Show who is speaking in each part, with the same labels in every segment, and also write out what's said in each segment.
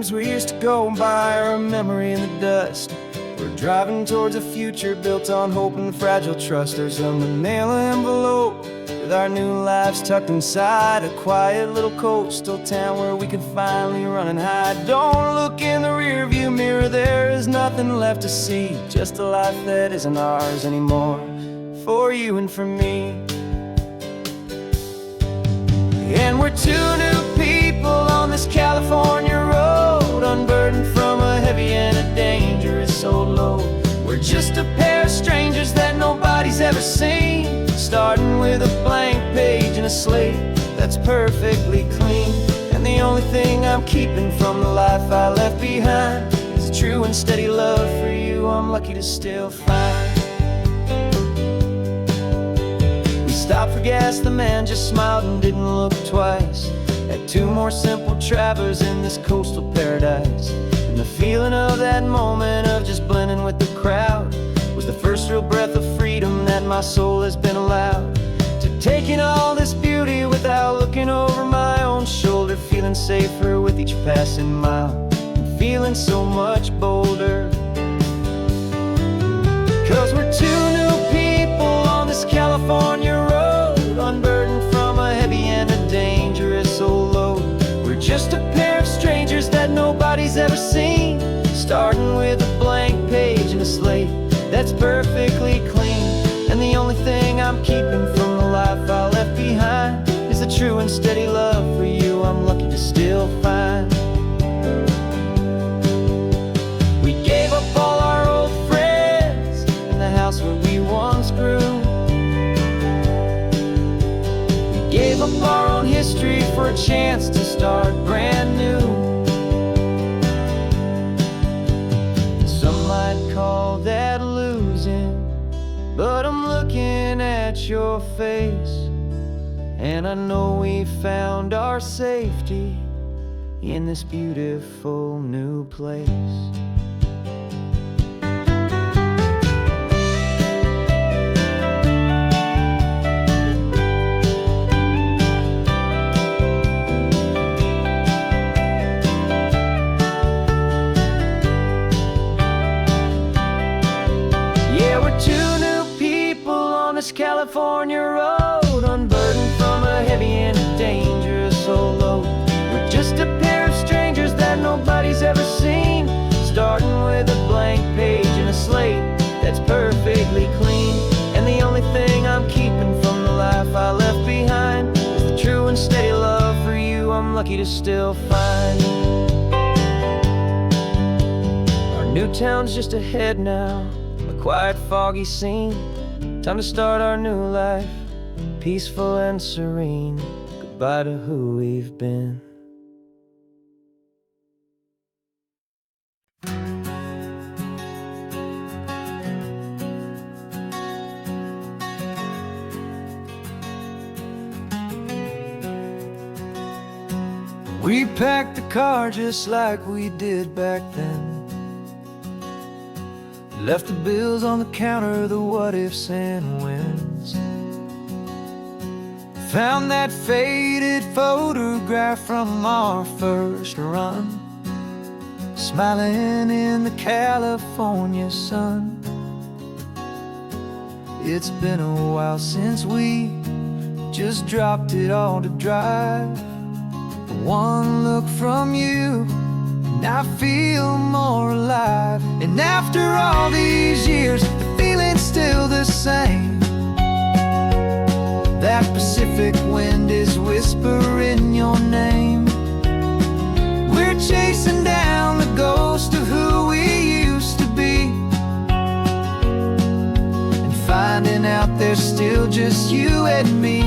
Speaker 1: dreams we used to go by are a memory in the dust. We're driving towards a future built on hope and fragile trust. There's a manila envelope with our new lives tucked inside, a quiet little coastal town where we can finally run and hide. Don't look in the rearview mirror, there is nothing left to see, just a life that isn't ours anymore, for you and for me. And we're two new people on this California road, unburdened from a heavy and a dangerous old load. We're just a pair of strangers that nobody's ever seen, starting with a blank page and a slate that's perfectly clean. And the only thing I'm keeping from the life I left behind is a true and steady love for you I'm lucky to still find. We stopped for gas, the man just smiled and didn't look twice. Had two more simple travelers in this coastal paradise. And the feeling of that moment of just blending with the crowd was the first real breath of freedom that my soul has been allowed to take in all this beauty without looking over my own shoulder, feeling safer with each passing mile and feeling so much bolder. 'Cause we're two new people on this California road, unburdened from a heavy and a dangerous old load. We're just a pair of strangers that nobody's ever seen, starting with a blank page and a slate that's perfectly clean. And the only thing I'm keeping from the life I left behind is the true and steady love for you I'm lucky to still find. We gave up all our old friends in the house where we once grew. We gave up our own history for a chance to start brand new. Some might call that losing, but I'm looking at your face, and I know we found our safety in this beautiful new place. California road, unburdened from a heavy and a dangerous old load. We're just a pair of strangers that nobody's ever seen, starting with a blank page and a slate that's perfectly clean. And the only thing I'm keeping from the life I left behind is the true and steady love for you I'm lucky to still find. Our new town's just ahead now, a quiet foggy scene. Time to start our new life, peaceful and serene. Goodbye to who we've been. We packed the car just like we did back then. Left the bills on the counter, the what ifs and whens. Found that faded photograph from our first run, smiling in the California sun. It's been a while since we just dropped it all to drive. But one look from you and I feel more alive. And after all these years, the feeling's still the same. That Pacific wind is whispering your name. We're chasing down the ghost of who we used to be, and finding out there's still just you and me.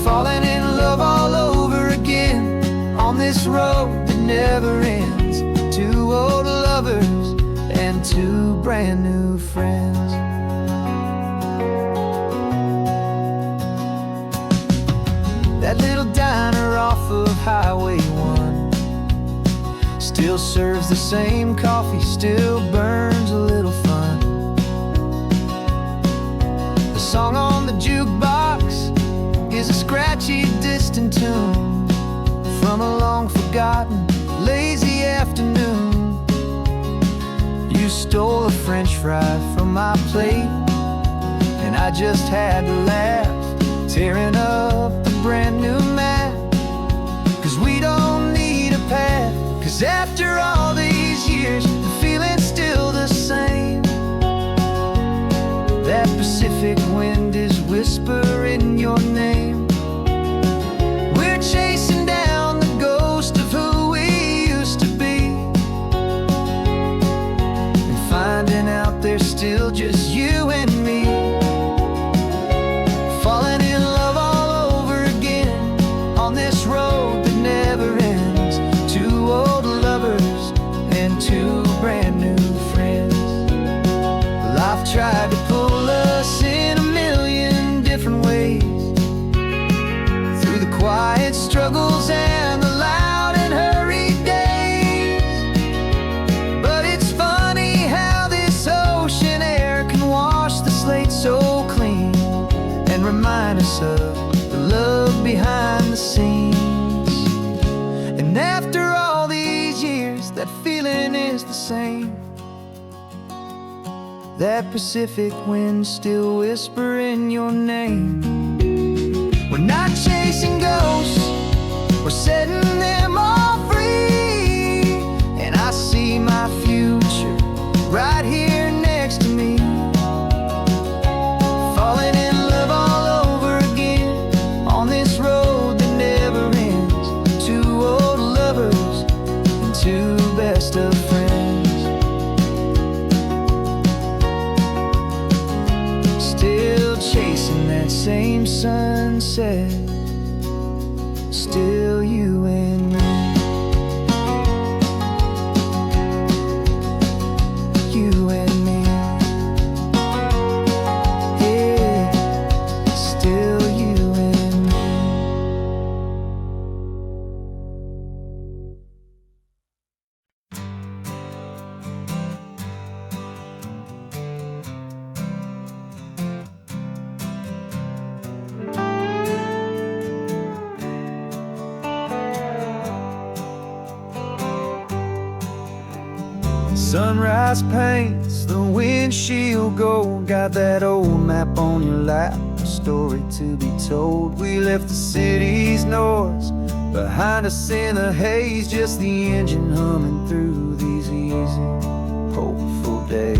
Speaker 1: Falling in love all over again on this road that never ends. Two old lovers and two brand new friends. That little diner off of Highway 1 still serves the same coffee, still burns a little fun. The song on the jukebox is a scratchy, distant tune from a long forgotten forgotten lazy afternoon. You stole a French fry from my plate, and I just had to laugh, tearing up the brand new map. Cause we don't need a path, cause after all these years, the feeling's still the same. That Pacific wind is whispering your name. We're chasing down the ghost of who we used to be, and finding out there's still just you and me. Falling in love all over again on this road that never ends. Two old lovers and two brand new friends. Life tried to pull us in a million different ways, through the quiet struggles and the loud and hurried days. But it's funny how this ocean air can wash the slate so clean, and remind us of the love behind the scenes. And after all these years, that feeling is the same. That Pacific wind still whispering your name. We're not chasing ghosts, we're setting them all free. And I see my future right here next to me. Falling in love all over again on this road that never ends. Two old lovers and two best of friends. Still chasing that same sunset, still you and me. You and me. Yeah, still you and me. Sunrise paints the windshield gold. Got that old map on your lap, a story to be told. We left the city's noise behind us in the haze, just the engine humming through these easy, hopeful days.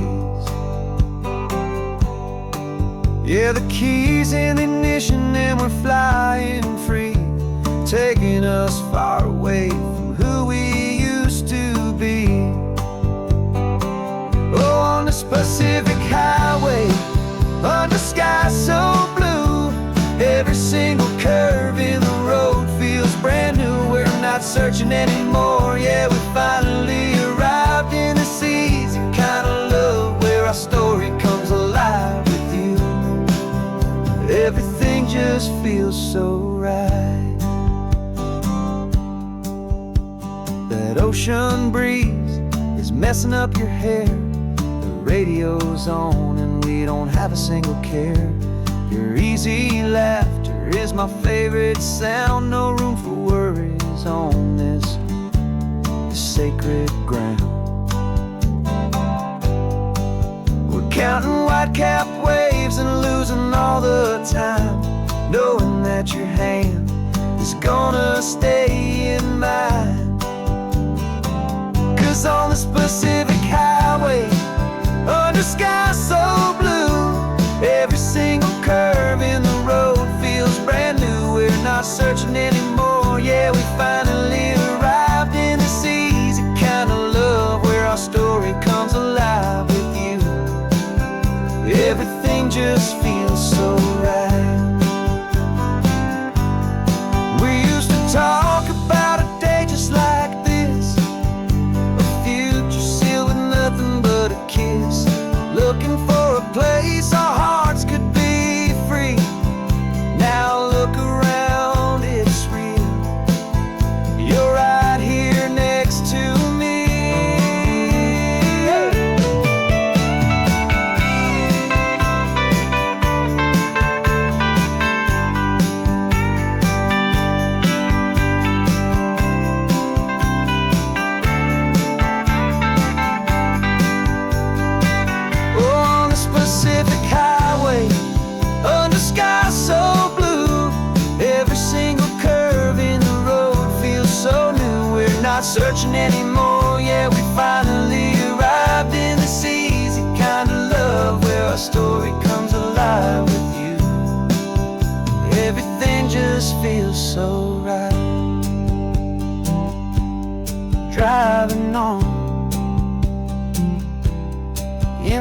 Speaker 1: Yeah, the keys in the ignition and we're flying free, taking us far away from who we used to be. Oh, on this Pacific highway, under sky so blue, every single curve in the road feels brand new. We're not searching anymore, yeah, we finally arrived in this easy kind of love, where our story comes alive with you. Everything just feels so right. That ocean breeze is messing up your hair, radio's on and we don't have a single care. Your easy laughter is my favorite sound. No room for worries on this sacred ground. We're counting white-capped waves and losing all the time, knowing that your hand is gonna stay in mine. Cause on this Pacific highway, under sky so blue, every single curve in the road feels brand new. We're not searching anymore, yeah, we finally arrived in this easy kind of love, where our story comes alive with you. Everything just feels so right. We used to talk about a day just like this, a future sealed with nothing but a kiss, looking for a place our hearts could be free. Now look around, it's real. You're right here next to me.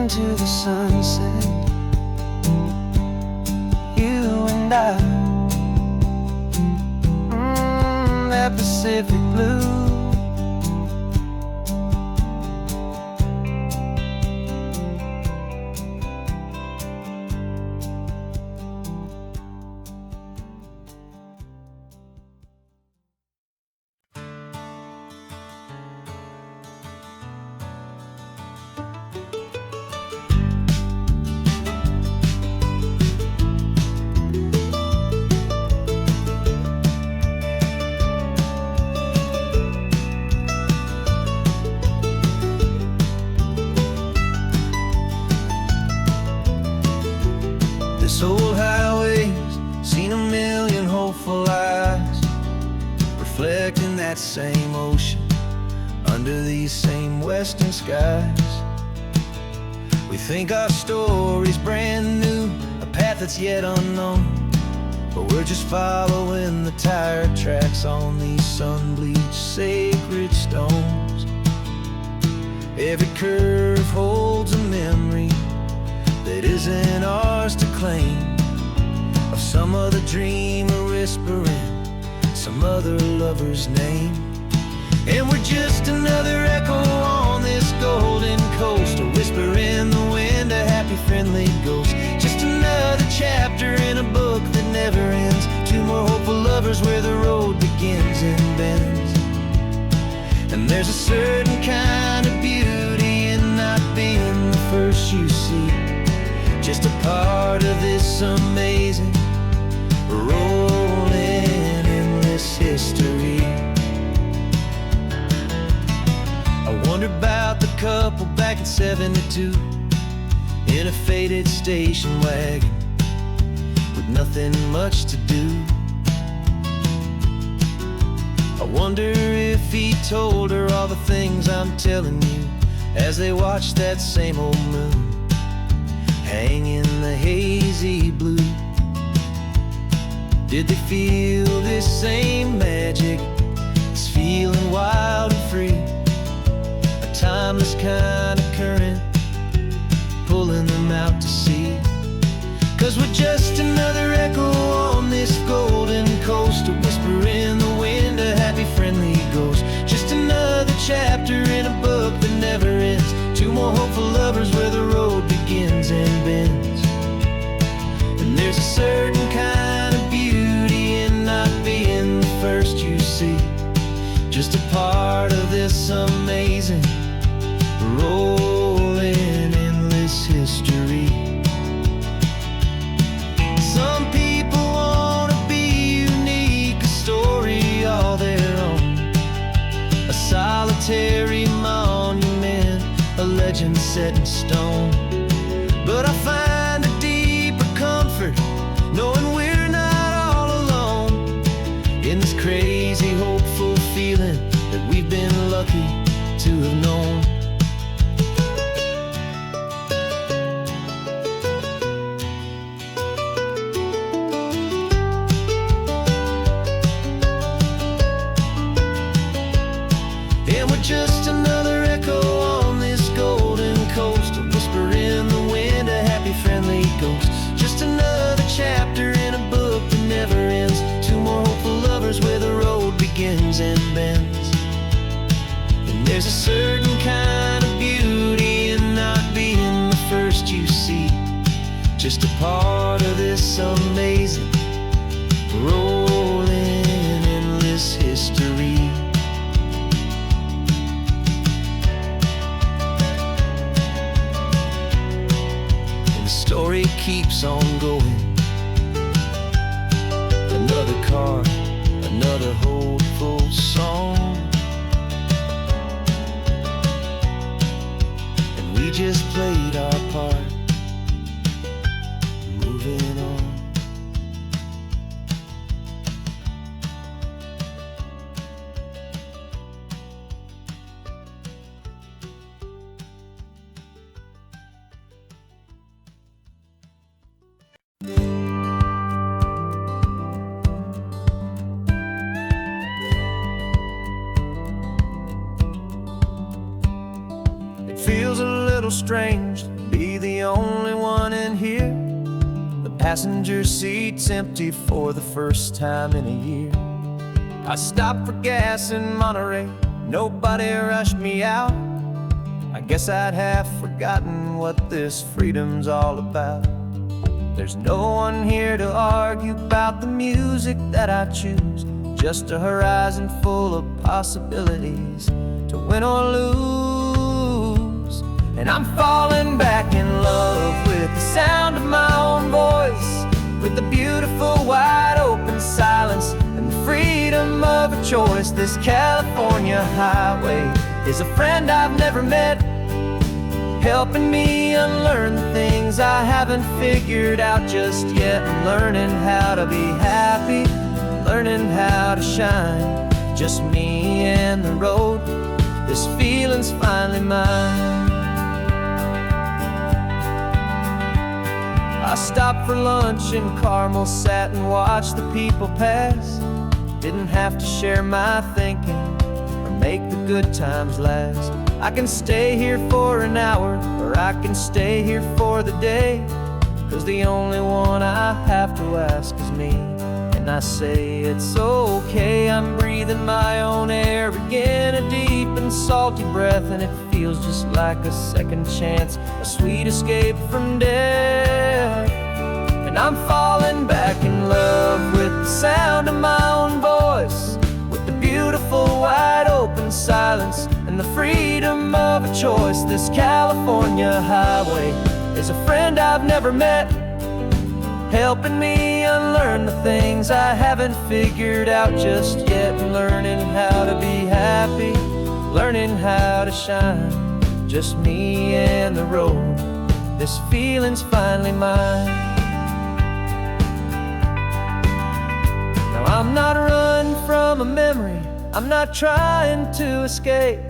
Speaker 1: into the sunset, you and I, that Pacific blue. This old highway's seen a million hopeful eyes, reflecting that same ocean under these same western skies. We think our story's brand new, a path that's yet unknown, but we're just following the tire tracks on these sun-bleached sacred stones. Every curve holds a memory that isn't ours to claim, of some other dreamer whispering some other lover's name. And we're just another echo on this golden coast, a whisper in the wind, a happy friendly ghost. Just another chapter in a book that never ends, two more hopeful lovers where the road begins and bends. And there's a certain kind of beauty in not being the first you see, just a part of this amazing, rolling, endless history. I wonder about the couple back in '72 in a faded station wagon with nothing much to do. I wonder if he told her all the things I'm telling you as they watched that same old moon hang in the hazy blue. Did they feel this same magic, this feeling wild and free, a timeless kind of current pulling them out to sea? 'Cause we're just another echo on this golden coast, a whisper in the wind, a happy friendly ghost. Just another chapter in a book that never ends, two more hopeful lovers where the road begins and bends. And there's a certain kind of beauty in not being the first you see, just a part of this amazing, rolling, endless history. Some people want to be unique, a story all their own, a solitary monument, a legend set in stone. But I find a deeper comfort knowing we're not all alone in this crazy, hopeful feeling that we've been lucky to have known. And we're just another echo on this golden coast, a whisper in the wind, a happy friendly ghost. Just another chapter in a book that never ends, two more hopeful lovers where the road begins and bends. And there's a certain kind of beauty in not being the first you see, just a part of this amazing, rolling, endless history. Story keeps on going, another car, another hopeful song, and we just played our part, moving on. Feels a little strange to be the only one in here. The passenger seat's empty for the first time in a year. I stopped for gas in Monterey, nobody rushed me out. I guess I'd have forgotten what this freedom's all about. There's no one here to argue about the music that I choose, just a horizon full of possibilities to win or lose. And I'm falling back in love with the sound of my own voice, with the beautiful wide open silence and the freedom of a choice. This California highway is a friend I've never met, helping me unlearn the things I haven't figured out just yet. I'm learning how to be happy, learning how to shine, just me and the road. This feeling's finally mine. I stopped for lunch in Carmel, sat and watched the people pass. Didn't have to share my thinking or make the good times last. I can stay here for an hour, or I can stay here for the day, 'cause the only one I have to ask is me. And I say it's okay, I'm breathing my own air again, a deep and salty breath, and it feels just like a second chance, a sweet escape from death. And I'm falling back in love with the sound of my own voice, with the beautiful wide open silence and the freedom of a choice. This California highway is a friend I've never met, helping me unlearn the things I haven't figured out just yet. Learning how to be happy, learning how to shine, just me and the road. This feeling's finally mine. Now I'm not running from a memory, I'm not trying to escape.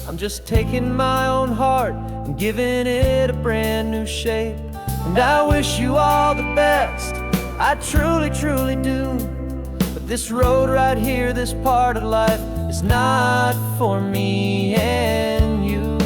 Speaker 1: I'm just taking my own heart and giving it a brand new shape. And I wish you all the best, I truly, truly do. But this road right here, this part of life, is not for me and you.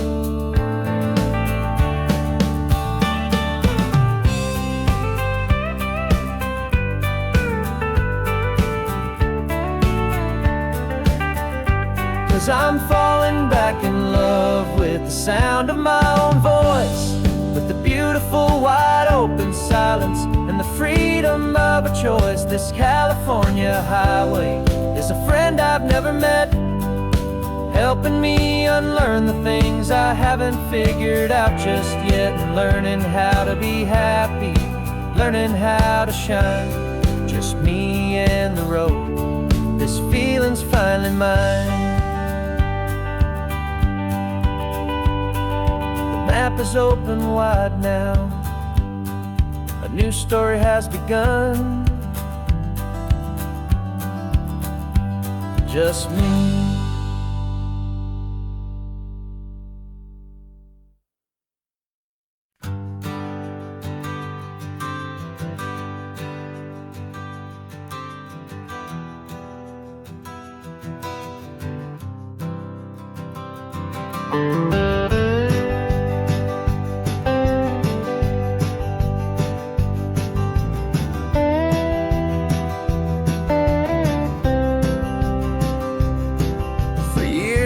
Speaker 1: Cause I'm falling back in love with the sound of my own voice, with the beautiful wide open silence and the freedom of a choice. This California highway is a friend I've never met, helping me unlearn the things I haven't figured out just yet. And learning how to be happy, learning how to shine, just me and the road. This feeling's finally mine. The map is open wide now, a new story has begun, just me.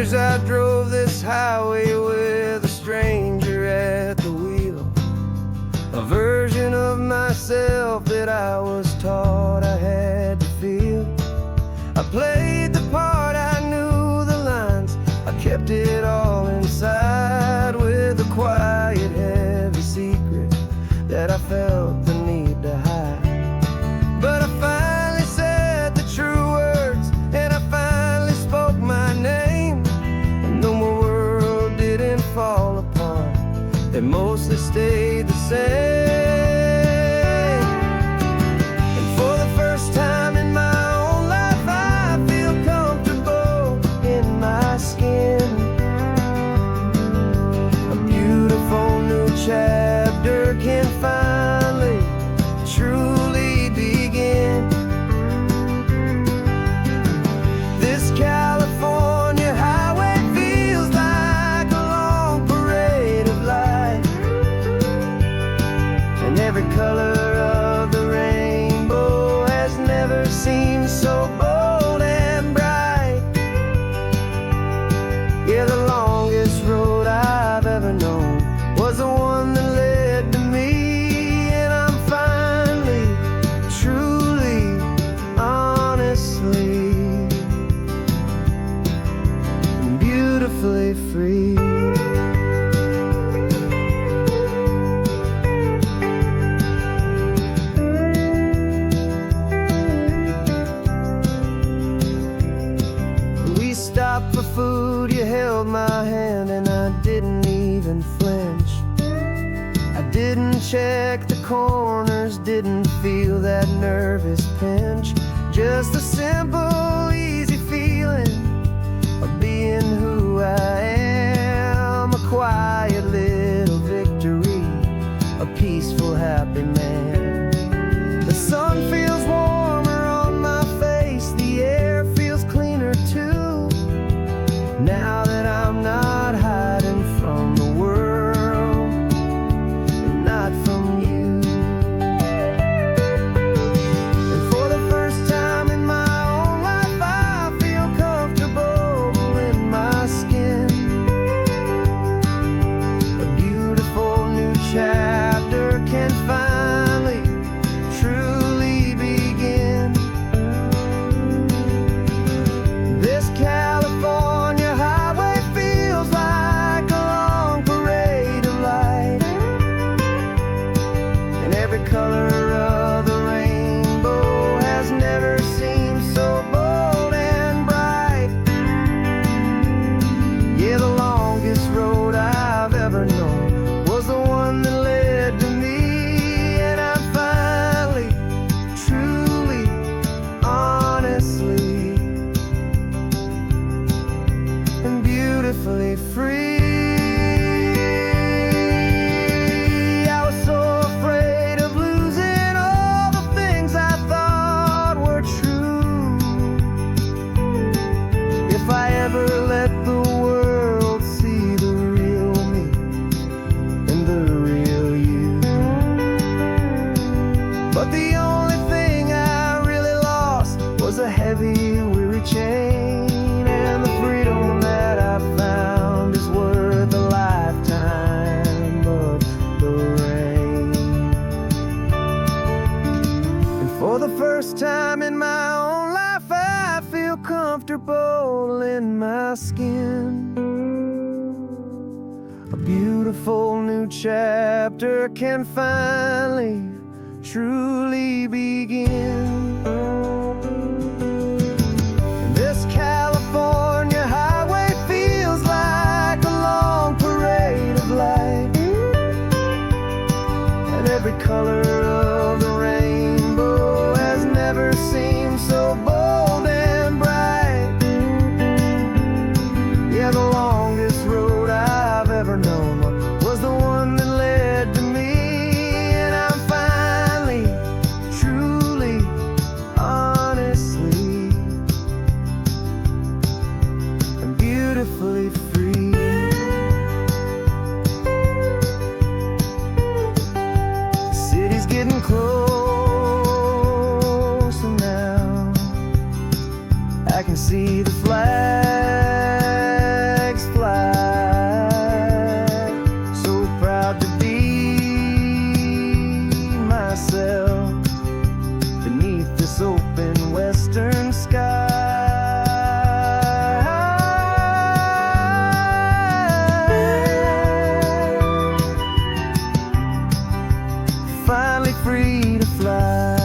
Speaker 1: I drove this highway with a stranger at the wheel, a version of myself that I was taught I had to feel. I played the part, I knew the lines, I kept it all inside, with a quiet, heavy secret that I felt the need to hide. But I finally said the true words, and I finally spoke my name. Fall apart, they mostly stayed the same. And for the first time of the rainbow has never seemed so bold and bright. Yeah, the longest road I've ever known was the one that led to me. And I'm finally, truly, honestly, beautifully free. We stopped for food, you held my hand, and I didn't even flinch. I didn't check the corners, didn't feel that nervous pinch. Just a simple, easy feeling of being who I am. A quiet little victory, a peaceful, happy man. The sun feels warmer on my face, the air feels cleaner too, now that I'm not hiding from the world and not from you. And for the first time in my own life, I feel comfortable in my skin. A beautiful new chapter can finally, truly begin. This California highway feels like a long parade of light, and every color of the rainbow has never seemed so bold and bright. Yeah, the longest road I've ever known was the one that led to me. And I'm finally, truly, honestly, and beautifully free. I was so afraid of losing all the things I thought were true. If I ever let the world see the real me and the real you. But the only thing I really lost was a heavy, weary chain. And the freedom that I found is worth a lifetime of the rain. And for the first time in my own life, I feel comfortable in my skin. A beautiful new chapter can finally, truly begin. This California highway feels like a long parade of light, and every color of the rainbow has never seemed so bold and bright. Yeah, the longest road I've ever known was the one that led to me. And I'm finally, truly, honestly, and beautifully free. The city's getting closer now. I can see the flags fly. So proud to be myself beneath this open western sky. Finally free to fly.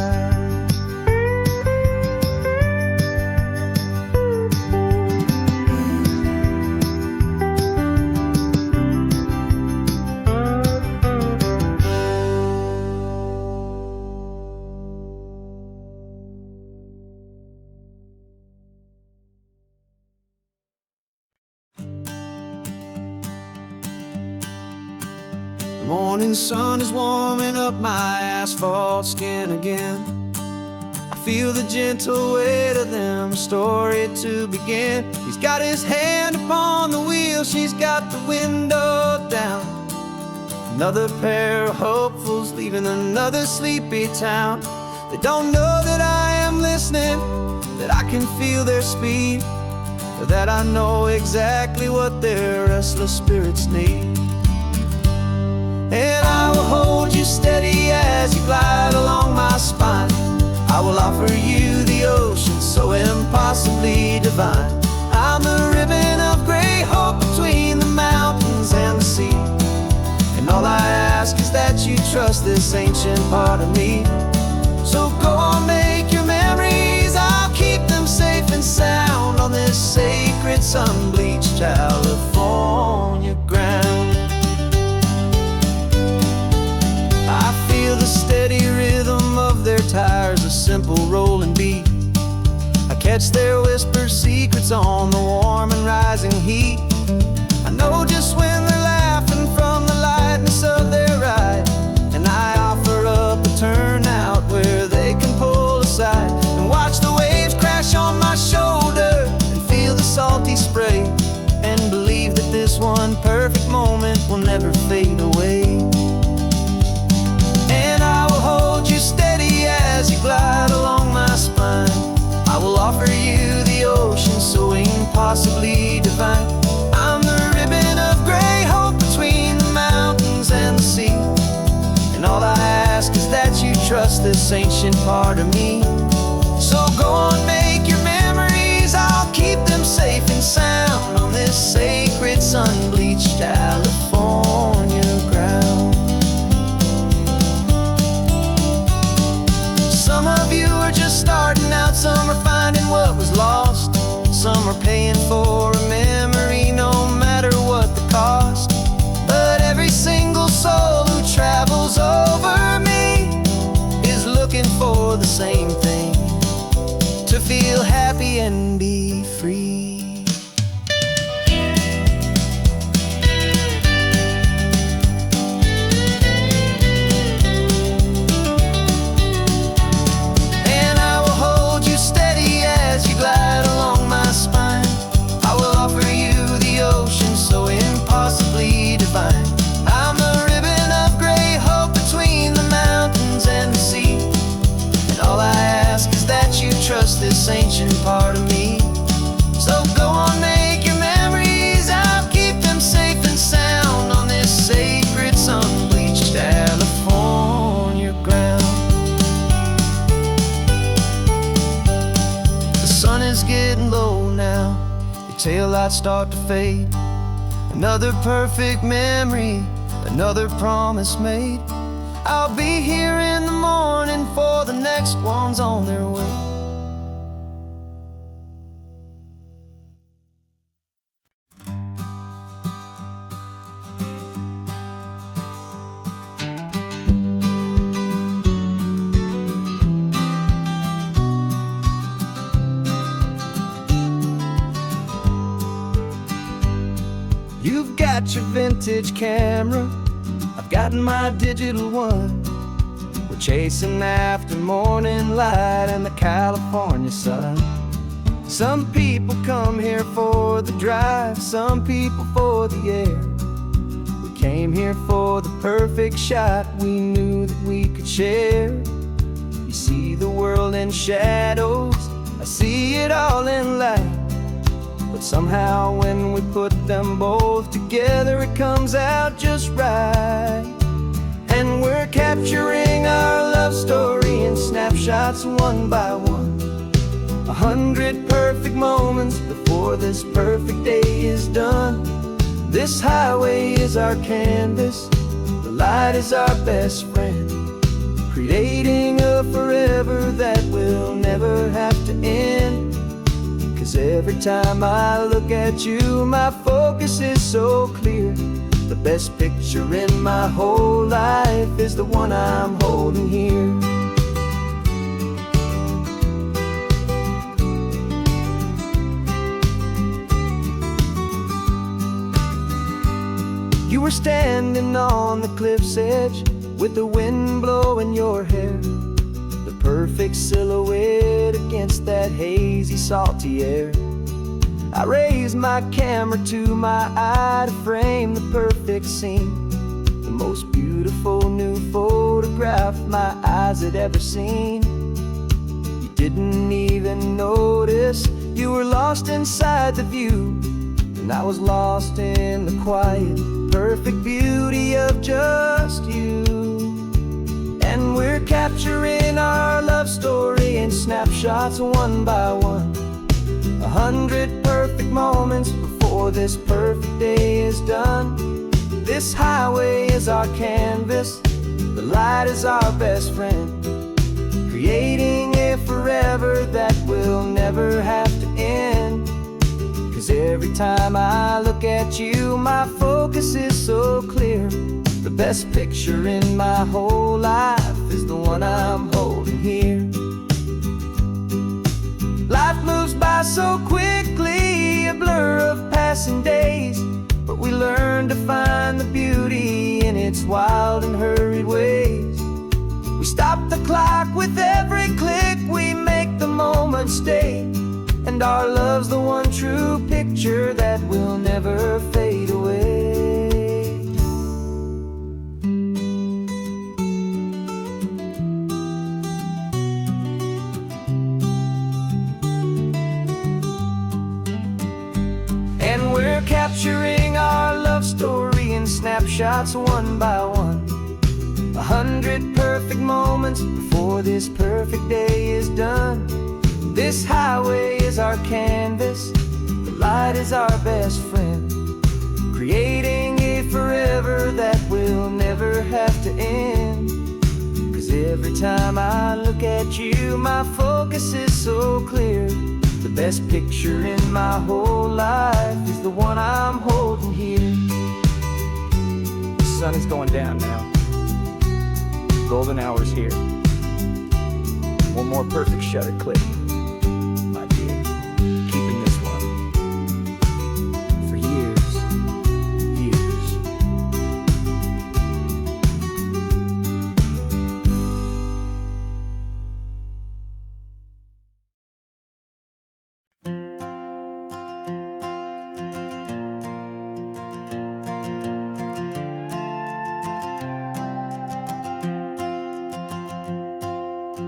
Speaker 1: The morning sun is warming up my asphalt skin again. I feel the gentle weight of them, a story to begin. He's got his hand upon the wheel, she's got the window down. Another pair of hopefuls leaving another sleepy town. They don't know that I am listening, that I can feel their speed, or that I know exactly what their restless spirits need. And I will hold you steady as you glide along my spine. I will offer you the ocean so impossibly divine. I'm the ribbon of gray hope between the mountains and the sea. And all I ask is that you trust this ancient part of me. So go on, make your memories, I'll keep them safe and sound on this sacred sun-bleached California ground. I feel the steady rhythm of their tires, a simple rolling beat. I catch their whispered secrets on the warm and rising heat. I know just when they're laughing from the lightness of their ride, and I offer up a turnout where they can pull aside and watch the waves crash on my shoulder and feel the salty spray, and believe that this one perfect moment will never fade away. And I will hold you steady as you glide along my spine. I will offer you the ocean so impossibly divine. I'm the ribbon of gray hope between the mountains and the sea. And all I ask is that you trust this ancient part of me. So go on, make your memories, I'll keep them safe and sound on this sacred sun-bleached California ground. Some of you are just starting out, some are finding what was lost, some are paying for a memory no matter what the cost. But every single soul who travels over me is looking for the same thing, to feel happy and be free. Trust this ancient part of me. So go on, make your memories, I'll keep them safe and sound on this sacred sun-bleached California ground. The sun is getting low now, your taillights start to fade. Another perfect memory, another promise made. I'll be here in the morning for the next ones on their way. You've got your vintage camera, I've got my digital one. We're chasing after morning light and the California sun. Some people come here for the drive, some people for the air. We came here for the perfect shot we knew that we could share. You see the world in shadows, I see it all in light. But somehow when we put them both together, it comes out just right. And we're capturing our love story in snapshots one by one. 100 perfect moments before this perfect day is done. This highway is our canvas, the light is our best friend, creating a forever that will never have to end. 'Cause every time I look at you, my focus is so clear. The best picture in my whole life is the one I'm holding here. You were standing on the cliff's edge with the wind blowing your hair, the perfect silhouette against that hazy, salty air. I raised my camera to my eye to frame the perfect scene. The most beautiful new photograph my eyes had ever seen. You didn't even notice you were lost inside the view, and I was lost in the quiet, perfect beauty of just you. And we're capturing our love story in snapshots one by one, 100 perfect moments before this perfect day is done. This highway is our canvas, the light is our best friend, creating a forever that will never have to end. 'Cause every time I look at you, my focus is so clear. The best picture in my whole life is the one I'm holding here. Life moves by so quickly, a blur of passing days, but we learn to find the beauty in its wild and hurried ways. We stop the clock with every click, we make the moment stay, and our love's the one true picture that will never fade away. And we're capturing our love story in snapshots one by one, 100 perfect moments before this perfect day is done. This highway is our canvas, the light is our best friend, creating a forever that will never have to end. 'Cause every time I look at you, my focus is so clear. The best picture in my whole life is the one I'm holding here. The sun is going down now. Golden hour's here. One more perfect shutter click, my dear. Keeping this one for years, years.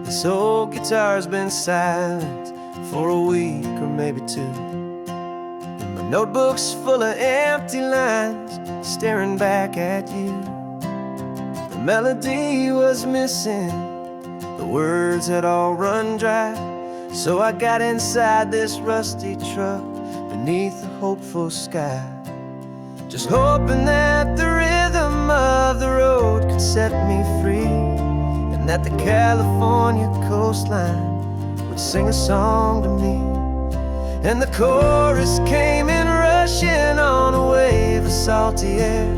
Speaker 1: This old guitar's been silent for a week or maybe two, and my notebook's full of empty lines staring back at you. The melody was missing, the words had all run dry, so I got inside this rusty truck beneath the hopeful sky, just hoping that the rhythm of the road could set me free, and that the California coastline would sing a song to me. And the chorus came in rushing on a wave of salty air,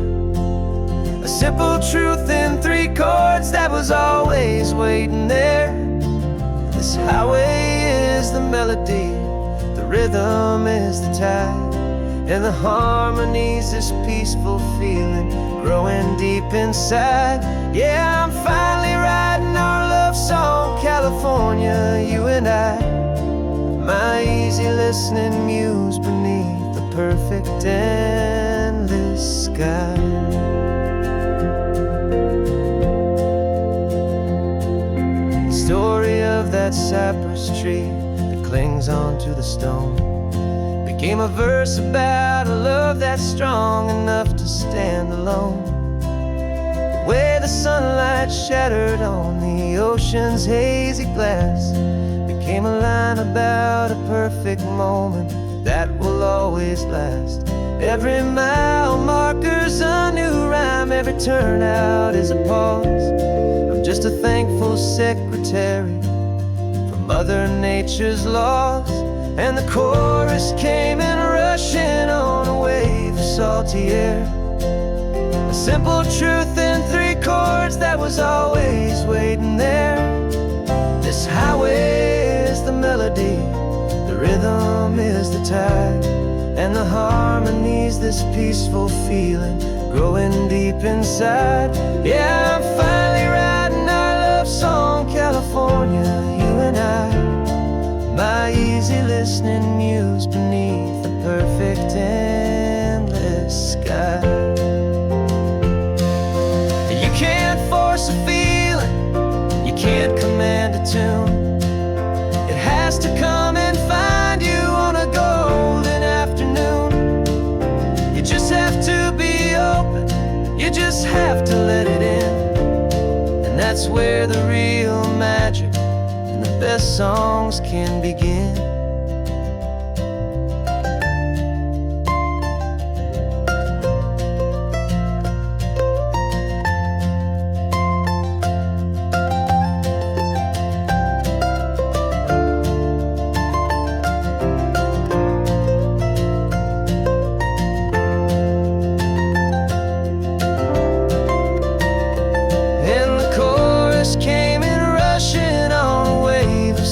Speaker 1: a simple truth in 3 chords that was always waiting there. This highway is the melody, the rhythm is the tide, and the harmony's this peaceful feeling growing deep inside. Yeah, I'm finally writing our love song, California, you and I, my easy listening muse beneath the perfect endless sky. The story of that cypress tree that clings onto the stone became a verse about a love that's strong enough to stand alone. The way the sunlight shattered on the ocean's hazy glass became a line about a perfect moment that will always last. Every mile marker's a new rhyme, every turnout is a pause. I'm just a thankful secretary for Mother Nature's laws. And the chorus came in rushing on a wave of salty air, a simple truth in 3 chords that was always waiting there. This highway is the melody, the rhythm is the tide, and the harmony's this peaceful feeling growing deep inside. Yeah, I'm finally writing our love song, California, you and I, my easy listening muse beneath the perfect endless sky. That's where the real magic and the best songs can begin.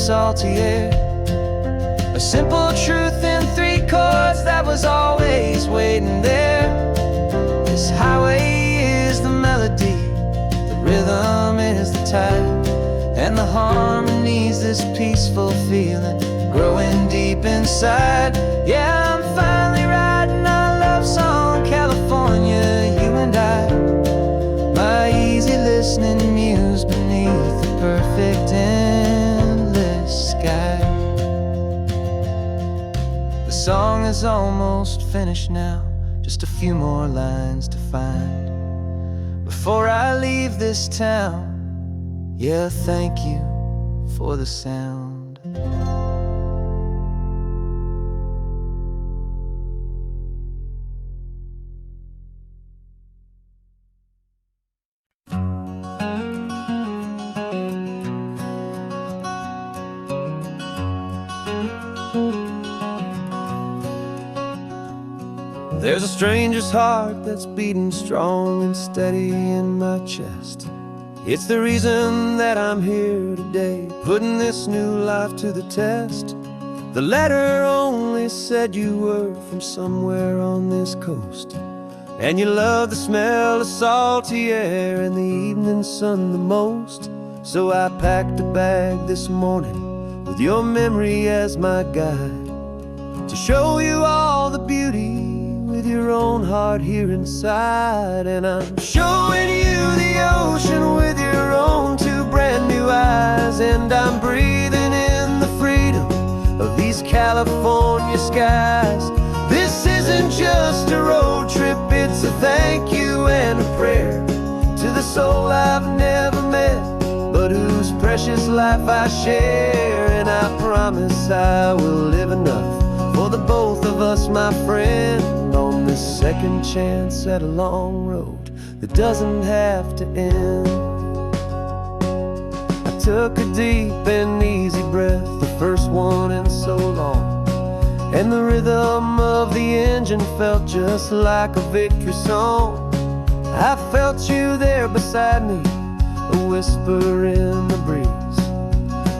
Speaker 1: Salty air, a simple truth in 3 chords that was always waiting there. This highway is the melody, the rhythm is the tide, and the harmony's this peaceful feeling growing deep inside. Yeah, I'm finally writing our love song, California, you and I. My easy listening muse beneath the perfect sky. The song is almost finished now, just a few more lines to find before I leave this town. Yeah, thank you for the sound. There's a stranger's heart that's beating strong and steady in my chest. It's the reason that I'm here today, putting this new life to the test. The letter only said you were from somewhere on this coast, and you love the smell of salty air and the evening sun the most. So I packed a bag this morning with your memory as my guide, to show you all the beauty with your own heart here inside. And I'm showing you the ocean with your own 2 brand new eyes, and I'm breathing in the freedom of these California skies. This isn't just a road trip, it's a thank you and a prayer to the soul I've never met, but whose precious life I share. And I promise I will live enough for the both of us, my friend, on this second chance at a long road that doesn't have to end. I took a deep and easy breath, the first one in so long, and the rhythm of the engine felt just like a victory song. I felt you there beside me, a whisper in the breeze,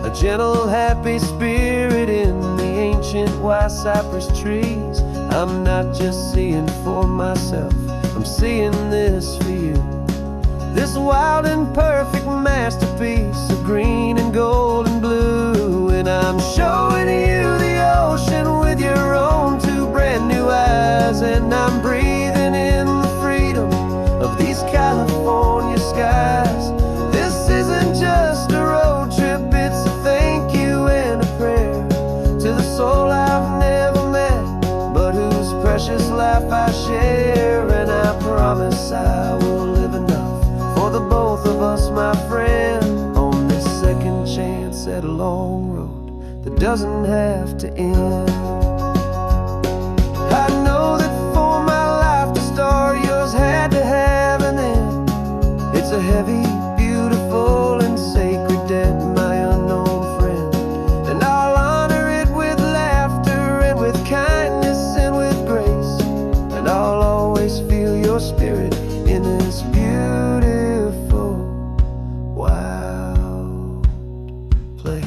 Speaker 1: a gentle happy spirit in the ancient white cypress trees. I'm not just seeing for myself, I'm seeing this for you, this wild and perfect masterpiece of green and gold and blue. And I'm showing you the ocean with your own 2 brand new eyes, and I'm breathing in the freedom of these California skies. This isn't just a road trip, it's a thank you and a prayer to the soul I've never met, but whose precious life I share. And I promise I will live enough for the both of us, my friend, on this second chance at a long road that doesn't have to end. I know that for my life to start, yours had to have an end. It's a heavy, beautiful, and sacred debt, my unknown friend, and I'll honor it with laughter and with kindness and with grace, and I'll always feel your spirit in this beautiful, wild place.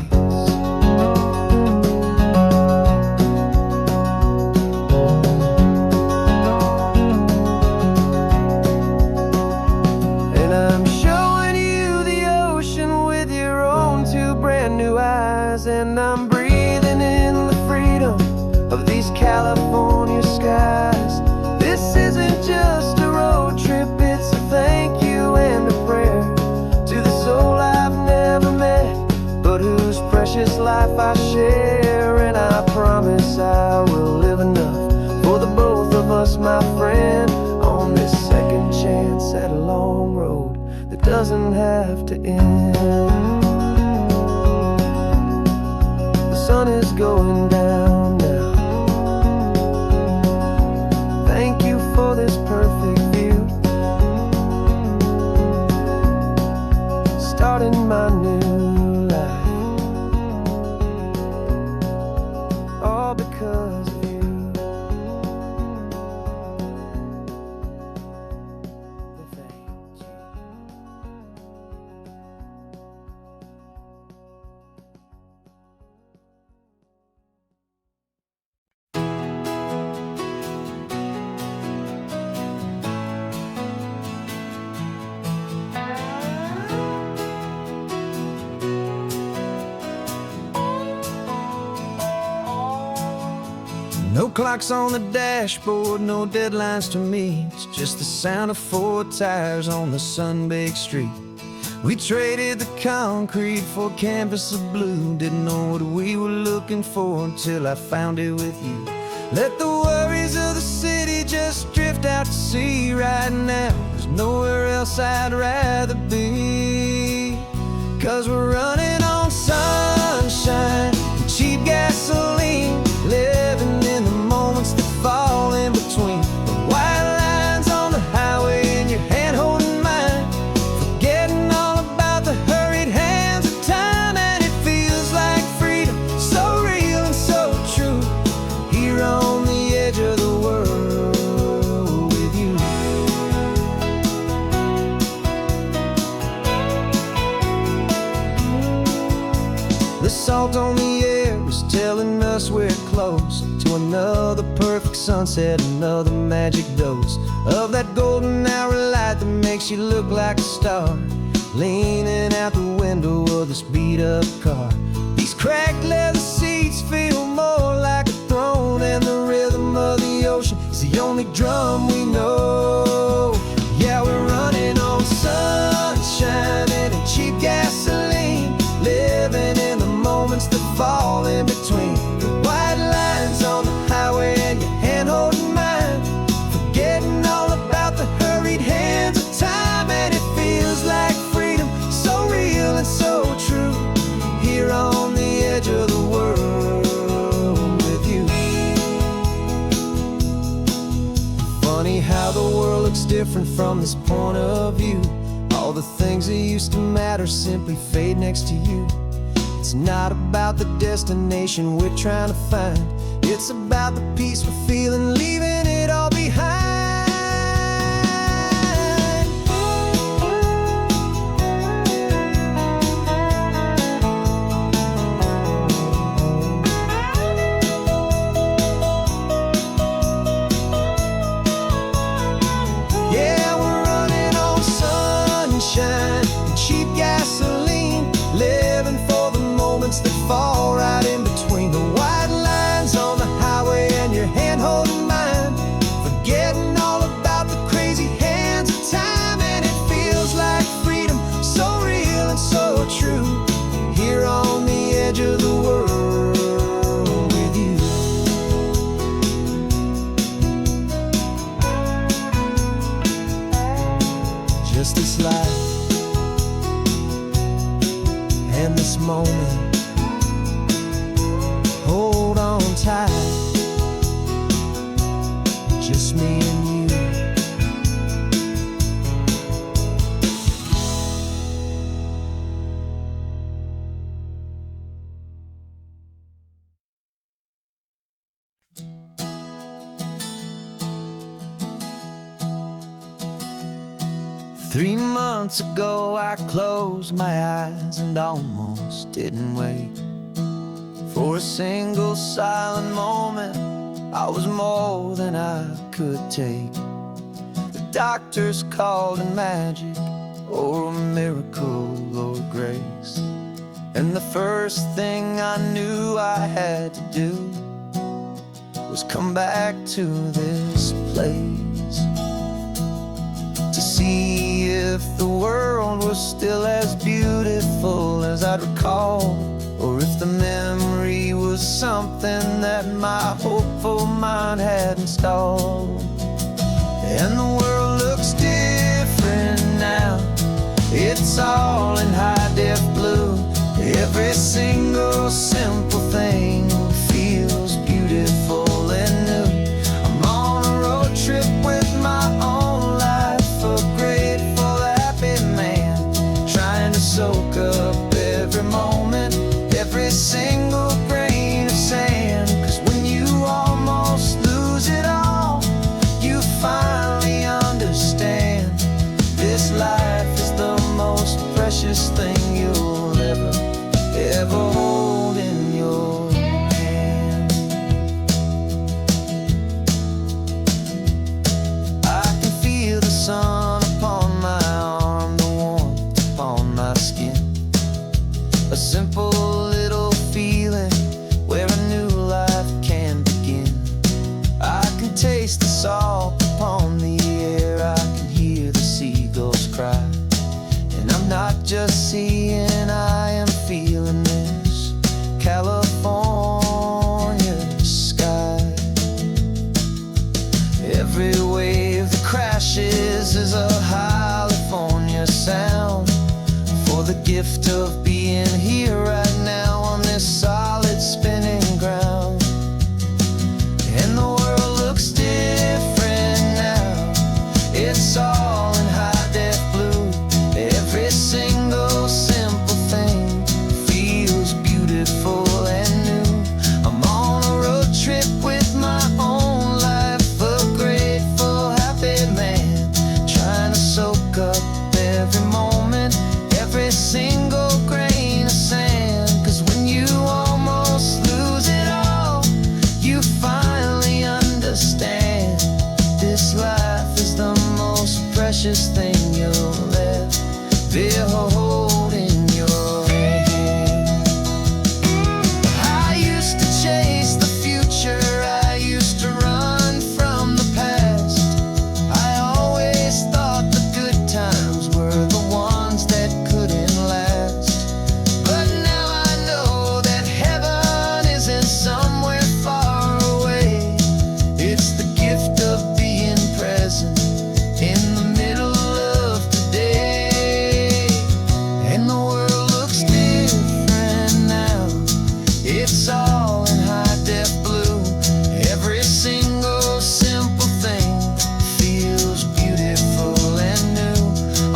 Speaker 1: And I'm showing you the ocean with your own 2 brand new eyes, and I'm breathing in the freedom of these California skies. This isn't just a road trip, it's a thank you and a prayer to the soul I've never met, but whose precious life I share. And I promise I will live enough for the both of us, my friend, on this second chance at a long road that doesn't have to end. The sun is going down now. Thank you for this perfect view, starting my new life, all because of you. Thank you. No clocks on the dashboard, no deadlines to meet. It's just the sound of 4 tires on the sun-baked street. We traded the concrete for a canvas of blue. Didn't know what we were looking for until I found it with you. Let the worries of the city just drift out to sea right now. There's nowhere else I'd rather be, 'cause we're running on sunshine and cheap gasoline, living in the moments that fall in between. The white lines on the highway and your hand holding mine, forgetting all about the hurried hands of time. And it feels like freedom, so real and so true, here on the edge of the world with you. The salt on the air is telling us we're close to another perfect sunset, another magic dose of that golden hour light that makes you look like a star, leaning out the window of this beat-up car. These cracked leather seats feel more like a throne, and the rhythm of the ocean is the only drum we know. Yeah, we're running on sunshine and cheap gasoline, living in the moments that fall in between. The white lines on the highway and your hand holding mine, forgetting all about the hurried hands of time. And it feels like freedom, so real and so true, here on the edge of the world with you. Funny how the world looks different from this point of view. All the things that used to matter simply fade next to you. It's not about the destination we're trying to find, it's about the peace we're feeling, leaving it all behind. Yeah, we're running on sunshine and cheap gasoline, living for the moments that fall right in between. The white lines on the highway and your hand holding mine, forgetting all about the crazy hands of time. And it feels like freedom, so real and so true, here on the edge of the world with you. Just this life and this moment, hold on tight, just me and you. Three months ago I closed my eyes and almost didn't wake. For a single silent moment, I was more than I could take. The doctors called it magic, or a miracle, or grace. And the first thing I knew I had to do was come back to this place, to see if the world was still as beautiful as I'd recall, or if the memory was something that my hopeful mind had installed. And the world looks different now, it's all in high def blue. Every single simple thing feels beautiful and new. I'm on a road trip with my own life, a grateful, happy man, trying to soak up every moment, every single grain of sand. 'Cause when you almost lose it all, you finally understand this life is the most precious thing you'll ever hold in your hand. I can feel the sun upon my arm, the warmth upon my skin, a simple little feeling where a new life can begin. I can taste the salt upon the air, I can hear the seagulls cry, and I'm not just seeing, I am feeling this California sky. Every wave that crashes is a California sound, for the gift of being here right now on this solid spinning ground. And the world looks different now, it's all in high def blue. Every single simple thing feels beautiful and new. I'm on a road trip with my own life, a grateful, happy man, trying to soak up every moment, every single grain of sand. 'Cause when you almost lose it all, you finally understand this life is the most precious thing you'll ever hold in your hand. I used to chase the future, I used to run from the past. I always thought the good times were the ones that couldn't last. But now I know that heaven isn't somewhere far away. It's the gift of being present in the middle of today. And the world looks different now, it's all in high def blue. Every single simple thing feels beautiful and new.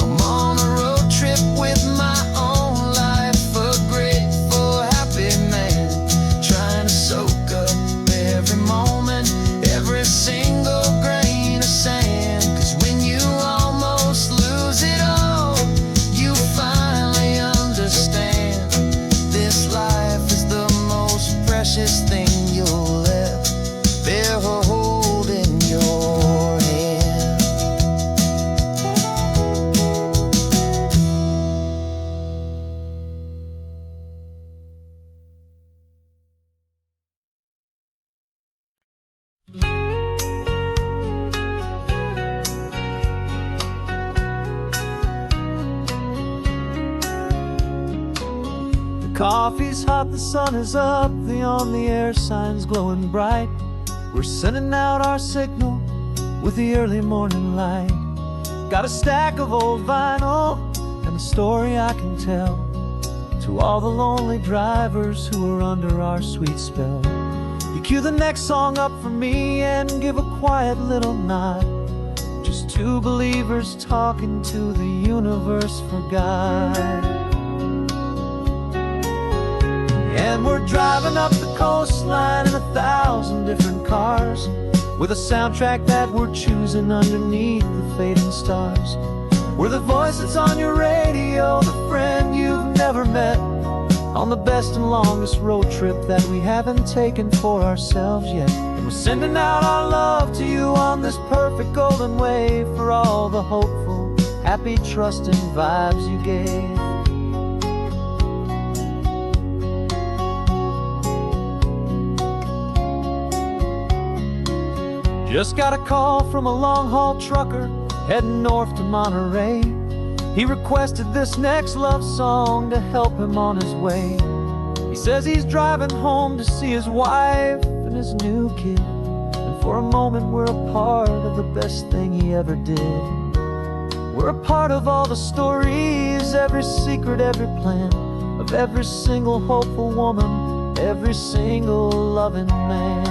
Speaker 1: I'm on a road trip with my own life, a grateful, happy man, trying to soak up every moment, every single grain of sand. 'Cause when you almost lose it all, you finally understand this life is the most precious thing you'll ever hold in your hand. The coffee's hot, the sun is up, the on the air sign's glowing bright. We're sending out our signal with the early morning light. Got a stack of old vinyl and a story I can tell to all the lonely drivers who are under our sweet spell. You cue the next song up for me and give a quiet little nod. Just two believers talking to the universe for God. And we're driving up the coastline in 1,000 different cars, with a soundtrack that we're choosing underneath the fading stars. We're the voice that's on your radio, the friend you've never met, on the best and longest road trip that we haven't taken for ourselves yet. And we're sending out our love to you on this perfect golden wave, for all the hopeful, happy, trusting vibes you gave. Just got a call from a long-haul trucker heading north to Monterey. He requested this next love song to help him on his way. He says he's driving home to see his wife and his new kid, and for a moment we're a part of the best thing he ever did. We're a part of all the stories, every secret, every plan, of every single hopeful woman, every single loving man.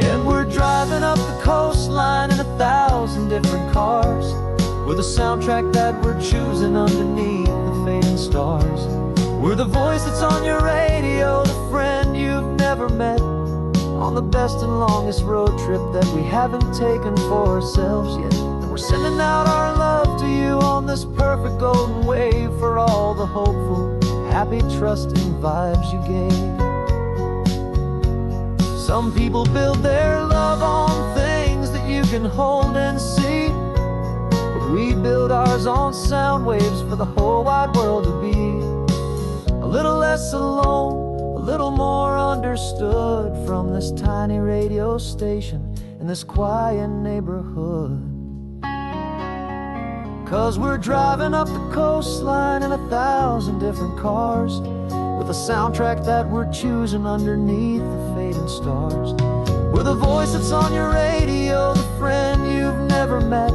Speaker 1: And we're driving up the coastline in 1,000 different cars. We're the soundtrack that we're choosing underneath the fading stars. We're the voice that's on your radio, the friend you've never met, on the best and longest road trip that we haven't taken for ourselves yet. And we're sending out our love to you on this perfect golden wave, for all the hopeful, happy, trusting vibes you gave. Some people build their love on things that you can hold and see, but we build ours on sound waves for the whole wide world to be a little less alone, a little more understood, from this tiny radio station in this quiet neighborhood. 'Cause we're driving up the coastline in 1,000 different cars, with a soundtrack that we're choosing underneath the fading stars. We're the voice that's on your radio, the friend you've never met,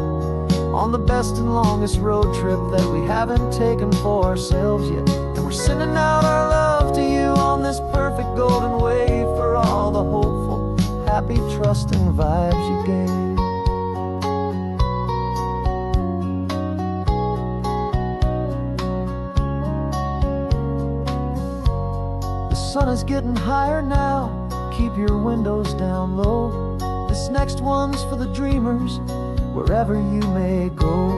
Speaker 1: on the best and longest road trip that we haven't taken for ourselves yet. And we're sending out our love to you on this perfect golden wave, for all the hopeful, happy, trusting vibes you gave. The sun is getting higher now, keep your windows down low. This next one's for the dreamers, wherever you may go.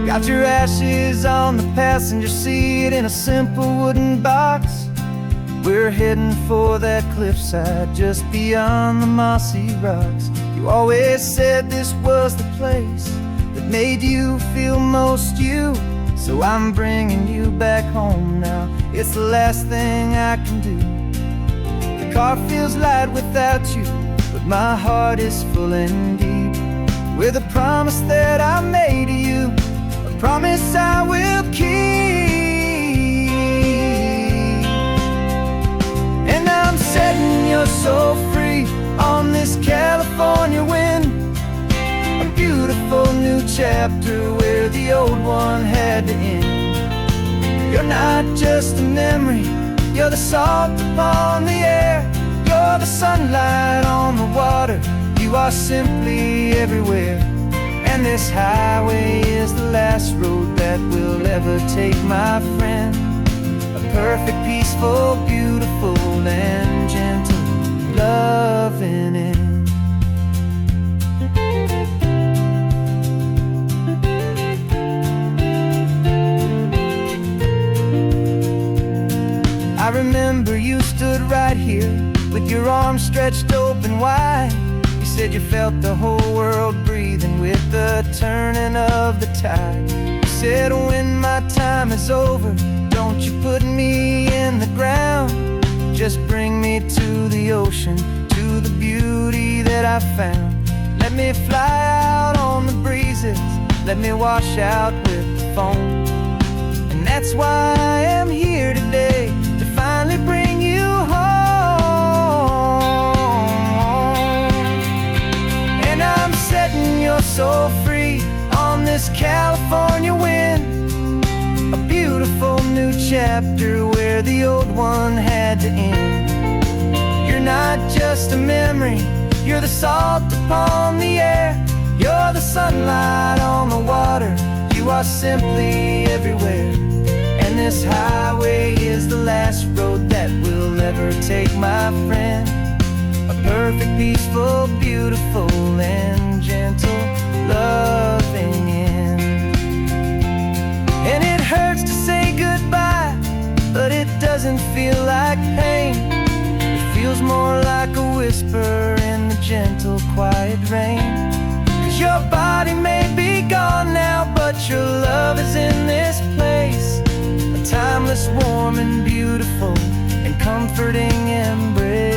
Speaker 1: Got your ashes on the passenger seat in a simple wooden box. We're heading for that cliffside just beyond the mossy rocks. You always said this was the place that made you feel most you, so I'm bringing you back home now. It's the last thing I can do. The car feels light without you, but my heart is full and deep with a promise that I made to you, a promise I will keep. And I'm setting you so free on this California wind, a beautiful new chapter where the old one had to end. You're not just a memory, you're the salt upon the air, you're the sunlight on the water, you are simply everywhere. And this highway is the last road that we'll ever take, my friend. A perfect, peaceful, beautiful, and gentle loving end. I remember you stood right here with your arms stretched open wide. You said you felt the whole world breathing with the turning of the tide. You said when my time is over, don't you put me in the ground, just bring me to the ocean, to the beauty that I found. Let me fly out on the breezes, let me wash out with the foam. And that's why I am here today, to finally bring you home. And I'm setting you so free on this California wind, a beautiful new chapter where the old one had to end. You're not just a memory, you're the salt upon the air, you're the sunlight on the water, you are simply everywhere. And this highway is the last road that we'll ever take, my friend. A perfect, peaceful, beautiful, and gentle loving end. And it hurts to say goodbye, but it doesn't feel like pain. It feels more like a whisper in the gentle, quiet rain. 'Cause your body may be gone now, but your love is in this place, a timeless, warm, and beautiful, and comfortable comforting embrace.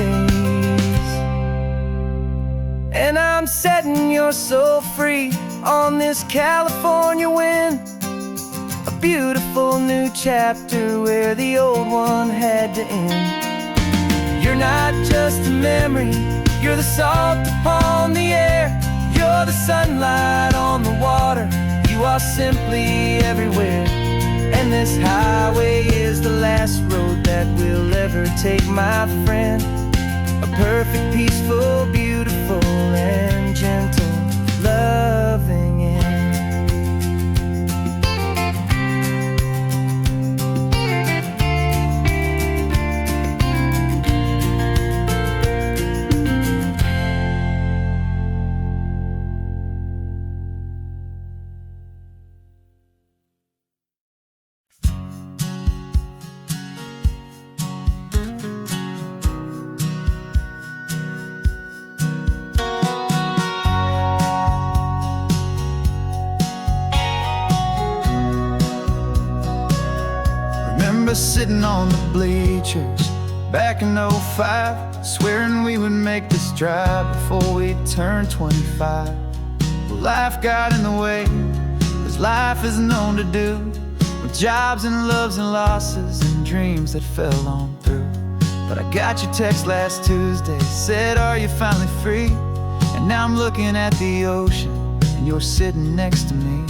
Speaker 1: And I'm setting your soul free on this California wind, a beautiful new chapter where the old one had to end. You're not just a memory, you're the salt upon the air, you're the sunlight on the water, you are simply everywhere. And this highway is the last road that we'll ever take, my friend. A perfect, peaceful, beautiful, and gentle, loving end. Sitting on the bleachers back in '05, swearing we would make this drive before we turned 25. Well, life got in the way, as life is known to do, with jobs and loves and losses and dreams that fell on through. But I got your text last Tuesday, said, are you finally free? And now I'm looking at the ocean, and you're sitting next to me.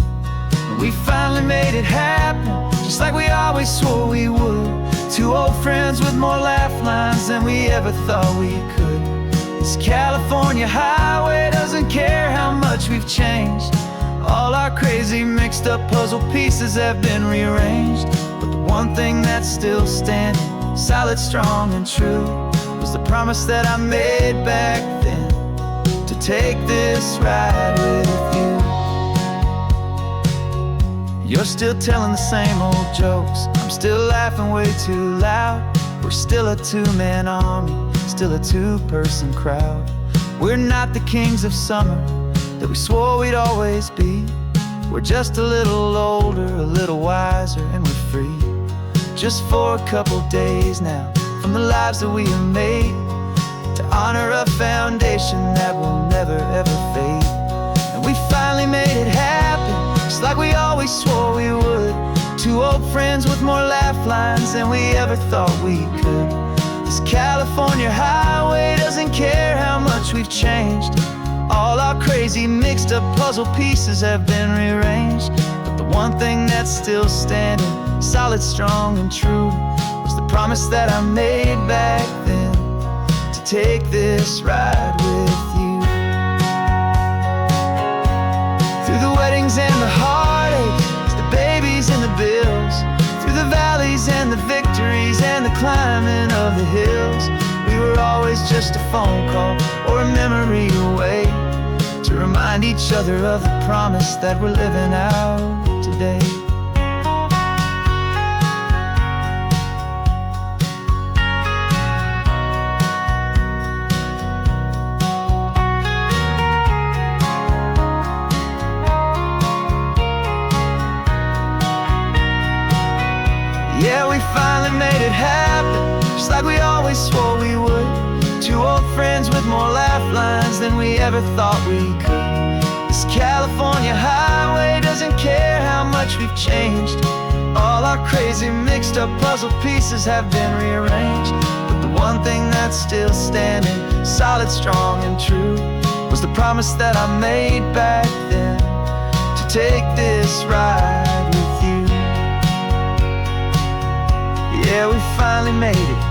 Speaker 1: We finally made it happen, just like we always swore we would. Two old friends with more laugh lines than we ever thought we could. This California highway doesn't care how much we've changed. All our crazy mixed up puzzle pieces have been rearranged. But the one thing that's still standing, solid, strong, and true, was the promise that I made back then, to take this ride with you. You're still telling the same old jokes, I'm still laughing way too loud. We're still a two-man army, still a two-person crowd. We're not the kings of summer that we swore we'd always be. We're just a little older, a little wiser, and we're free. Just for a couple days now, from the lives that we have made, to honor a foundation that will never ever fade. And we finally made it happen, just like we always swore we would. Two old friends with more laugh lines than we ever thought we could. This California highway doesn't care how much we've changed. All our crazy mixed up puzzle pieces have been rearranged. But the one thing that's still standing, solid, strong, and true, was the promise that I made back then, to take this ride with you. Through the weddings and the heartaches, the babies and the bills, through the valleys and the victories and the climbing of the hills, we were always just a phone call or a memory away, to remind each other of the promise that we're living out today. Yeah, we finally made it happen, just like we always swore we would. Two old friends with more laugh lines than we ever thought we could. This California highway doesn't care how much we've changed. All our crazy mixed up puzzle pieces have been rearranged. But the one thing that's still standing, solid, strong, and true, was the promise that I made back then, to take this ride with you. Yeah, we finally made it,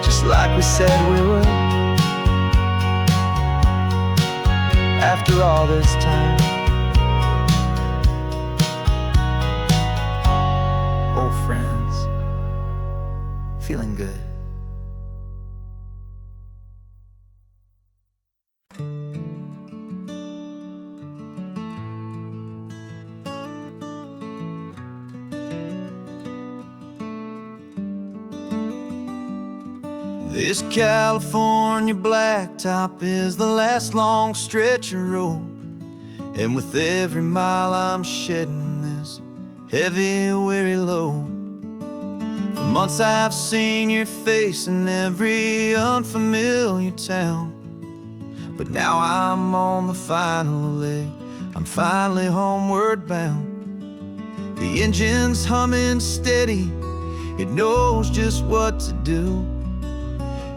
Speaker 1: just like we said we would. After all this time, old friends, feeling good. This California blacktop is the last long stretch of road, and with every mile I'm shedding this heavy, weary load. For months I've seen your face in every unfamiliar town, but now I'm on the final leg. I'm finally homeward bound. The engine's humming steady. It knows just what to do.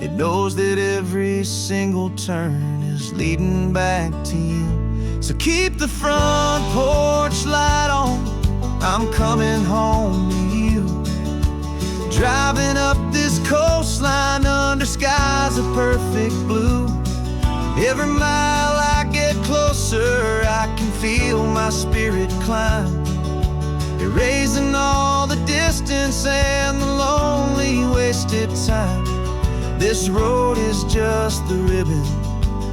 Speaker 1: It knows that every single turn is leading back to you. So keep the front porch light on, I'm coming home to you. Driving up this coastline under skies of perfect blue. Every mile I get closer, I can feel my spirit climb, erasing all the distance and the lonely wasted time. This road is just the ribbon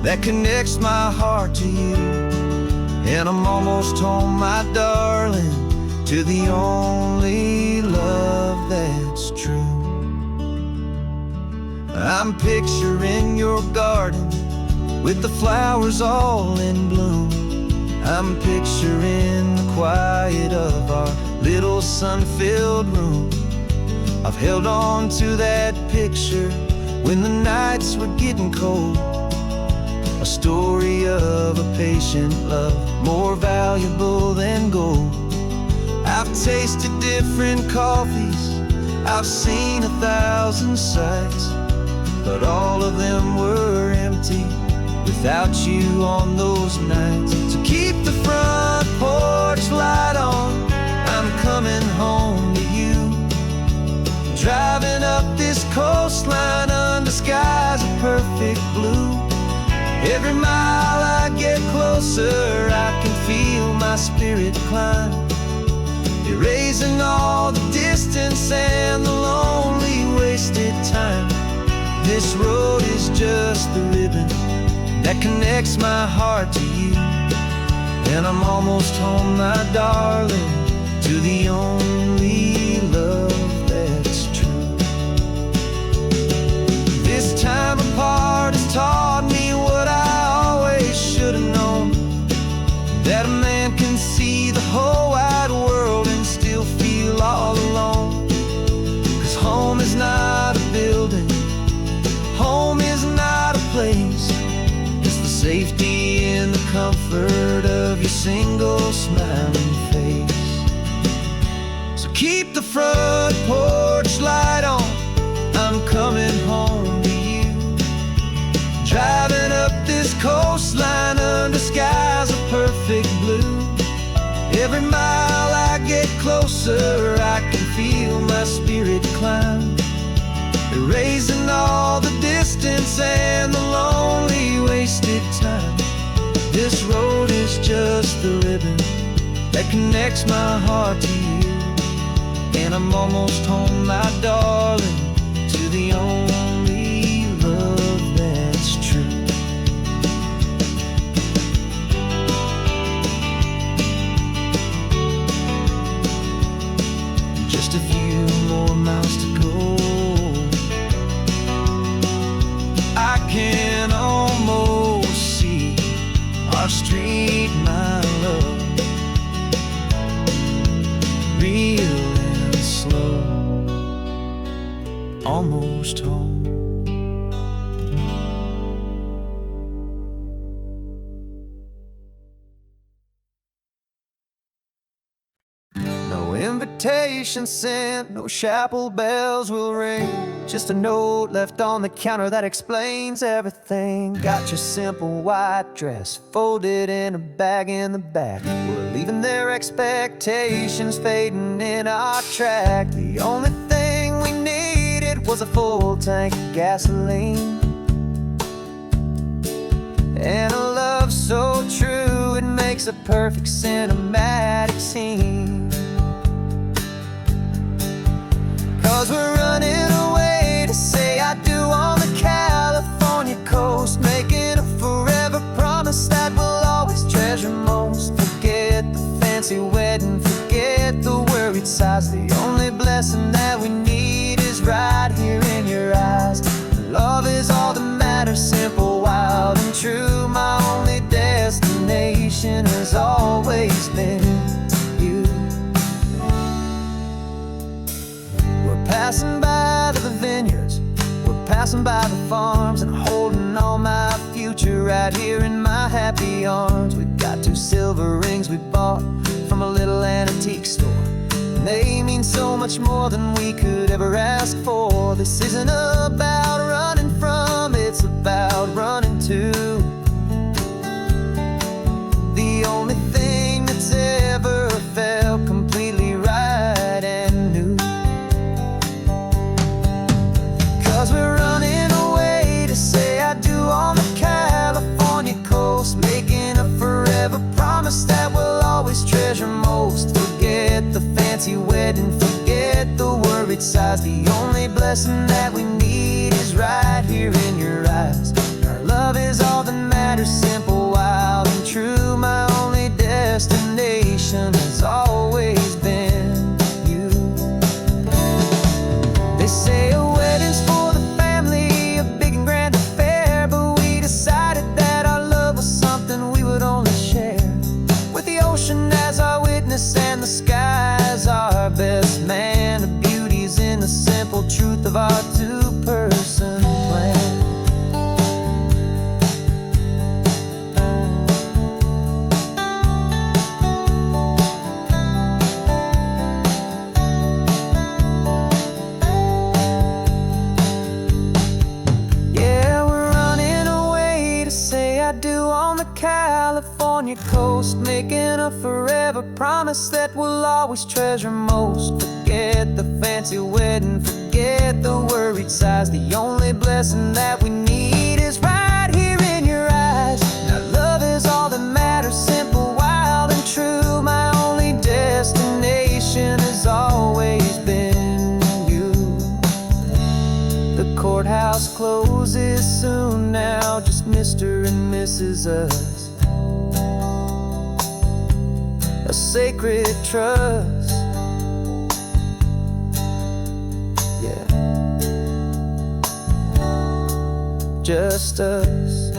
Speaker 1: that connects my heart to you. And I'm almost home, my darling, to the only love that's true. I'm picturing your garden with the flowers all in bloom. I'm picturing the quiet of our little sun-filled room. I've held on to that picture when the nights were getting cold. A story of a patient love, more valuable than gold. I've tasted different coffees, I've seen 1,000 sights, but all of them were empty without you on those nights. So keep the front porch light on, I'm coming home to you. Driving up this coastline under skies of perfect blue. Every mile I get closer, I can feel my spirit climb, erasing all the distance and the lonely wasted time. This road is just the ribbon that connects my heart to you. And I'm almost home, my darling, to the only love that's true. This time apart has taught me what I always should have known, that a man can see the whole wide world and still feel all alone. 'Cause home is not a building, home is not a place, it's the safety and the comfort of your single smiling face. So keep the front porch light on, I'm coming home to you. Driving up this coastline under skies of perfect blue. Every mile I get closer, I can feel my spirit climb, erasing all the distance and the lonely wasted time. This road is just the ribbon that connects my heart to you. And I'm almost home, my darling, to the only love that's true. Just a few more miles to go, I can almost see our street, my love, real and slow, almost home. No invitation sent, no chapel bells will ring, just a note left on the counter that explains everything. Got your simple white dress folded in a bag in the back. We're leaving their expectations fading in our track. The only thing we needed was a full tank of gasoline, and a love so true it makes a perfect cinematic scene. 'Cause we're running away to say I do on the California coast, making a forever promise that we'll always treasure most. Forget the fancy wedding, forget the worried sighs. The only blessing that we need is right here in your eyes. Love is all that matters, simple, wild, and true. My only destination has always been you. We're passing passing by the farms and holding all my future right here in my happy arms. We've got 2 silver rings we bought from a little antique store, and they mean so much more than we could ever ask for. This isn't about running from, it's about running to the only thing that's ever felt completely right and new. 'Cause we're running away to say I do on the California coast, making a forever promise that we'll always treasure most. Forget the fancy wedding, forget the worried sighs. The only blessing that we need is right here in your eyes. Our love is all that matters, simple, wild, and true. My only destination has always been you. They say a wedding's for the family, a big and grand affair, but we decided that our love was something we would only share with the ocean as our witness and the sky as our best man. The beauty's in the simple truth of our 2-person plan. California coast, making a forever promise that we'll always treasure most. Forget the fancy wedding, forget the worried sighs. The only blessing that we need is right here in your eyes. Now love is all that matters, simple, wild, and true. My only destination has always been you. The courthouse closes soon now, just Mr. and Mrs. Us. A sacred trust, yeah, just us.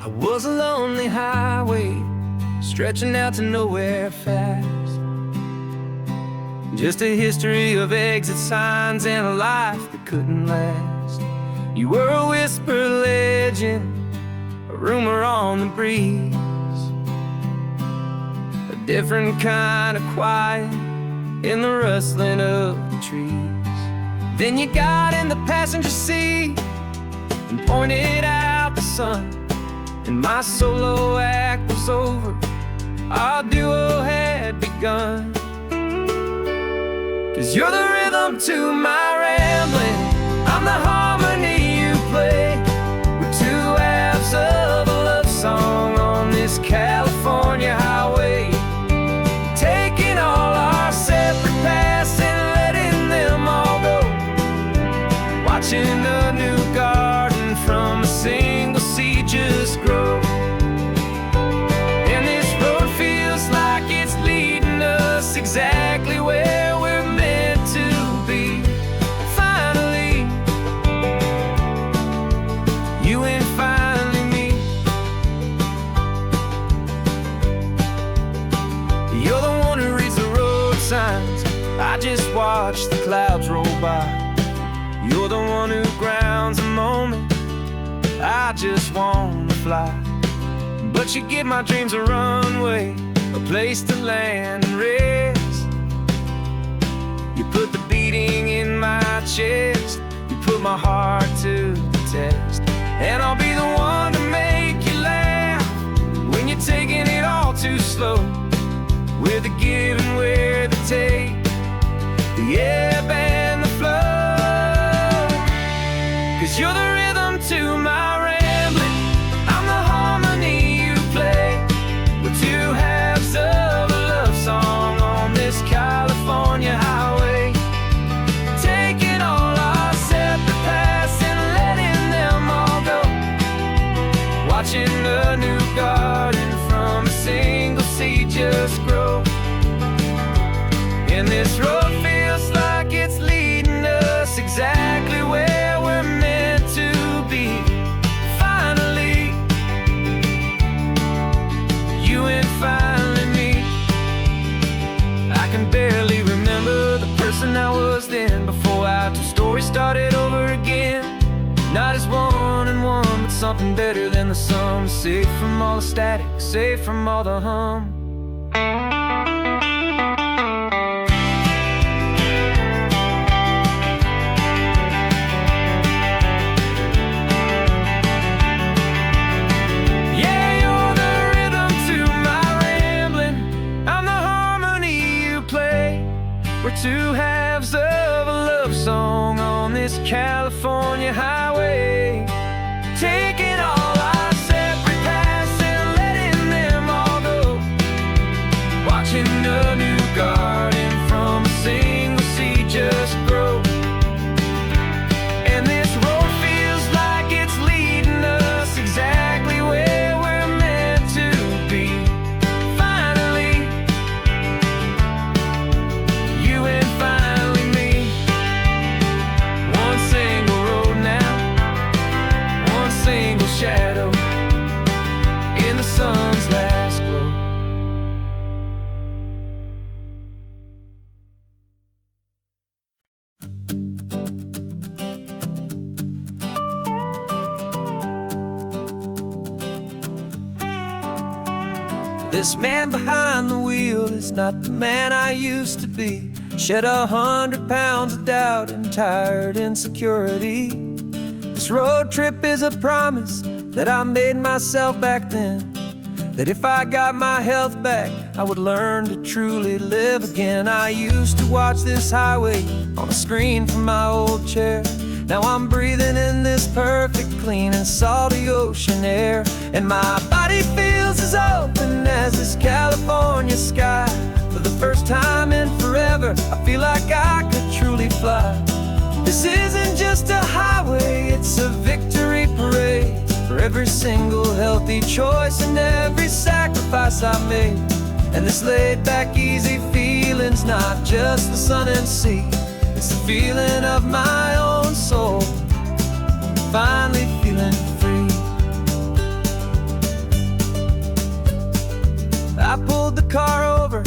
Speaker 1: I was a lonely highway stretching out to nowhere fast. Just a history of exit signs and a life that couldn't last. You were a whisper legend, a rumor on the breeze, a different kind of quiet in the rustling of the trees. Then you got in the passenger seat and pointed out the sun, and my solo act was over, our duo had begun. 'Cause you're the rhythm to my rambling, I'm the harmony you play. We're 2 halves of a love song on this California highway, taking all our separate paths and letting them all go, watching a new garden from a single seed just grow. And this road feels like it's leading us exactly where we're meant to be. Finally, you and finally me. You're the one who reads the road signs, I just watch the clouds roll by. You're the one who grounds a moment, I just wanna fly. But you give my dreams a runway, a place to land and rest. You put the beating in my chest, you put my heart to the test. And I'll be the one to make you laugh when you're taking it all too slow. We're the give and we're the take, the ebb and the flow. 'Cause you're the rhythm to my rambling, I'm the harmony you play. We're 2 halves of a love song on this California highway, taking all our separate paths and letting them all go, watching a new garden from a single seed just grow. And this road feels like it's leading us exactly where we're meant to be. better than the sum. Safe from all the static, safe from all the hum. We're two halves of a love song on this California highway, taking all our separate paths and letting them all go, watching a new garden from a single seed just grow. And this road feels like it's leading us exactly where we're meant to be. Shadow in the sun's last glow. This man behind the wheel is not the man I used to be. Shed 100 pounds of doubt and tired insecurity. This road trip is a promise that I made myself back then, that if I got my health back, I would learn to truly live again. I used to watch this highway on a screen from my old chair. Now I'm breathing in this perfect, clean and salty ocean air. And my body feels as open as this California sky. For the first time in forever, I feel like I could truly fly. This isn't just a highway, it's a victory parade for every single healthy choice and every sacrifice I made. And this laid back easy feeling's not just the sun and sea, it's the feeling of my own soul, finally feeling free. I pulled the car over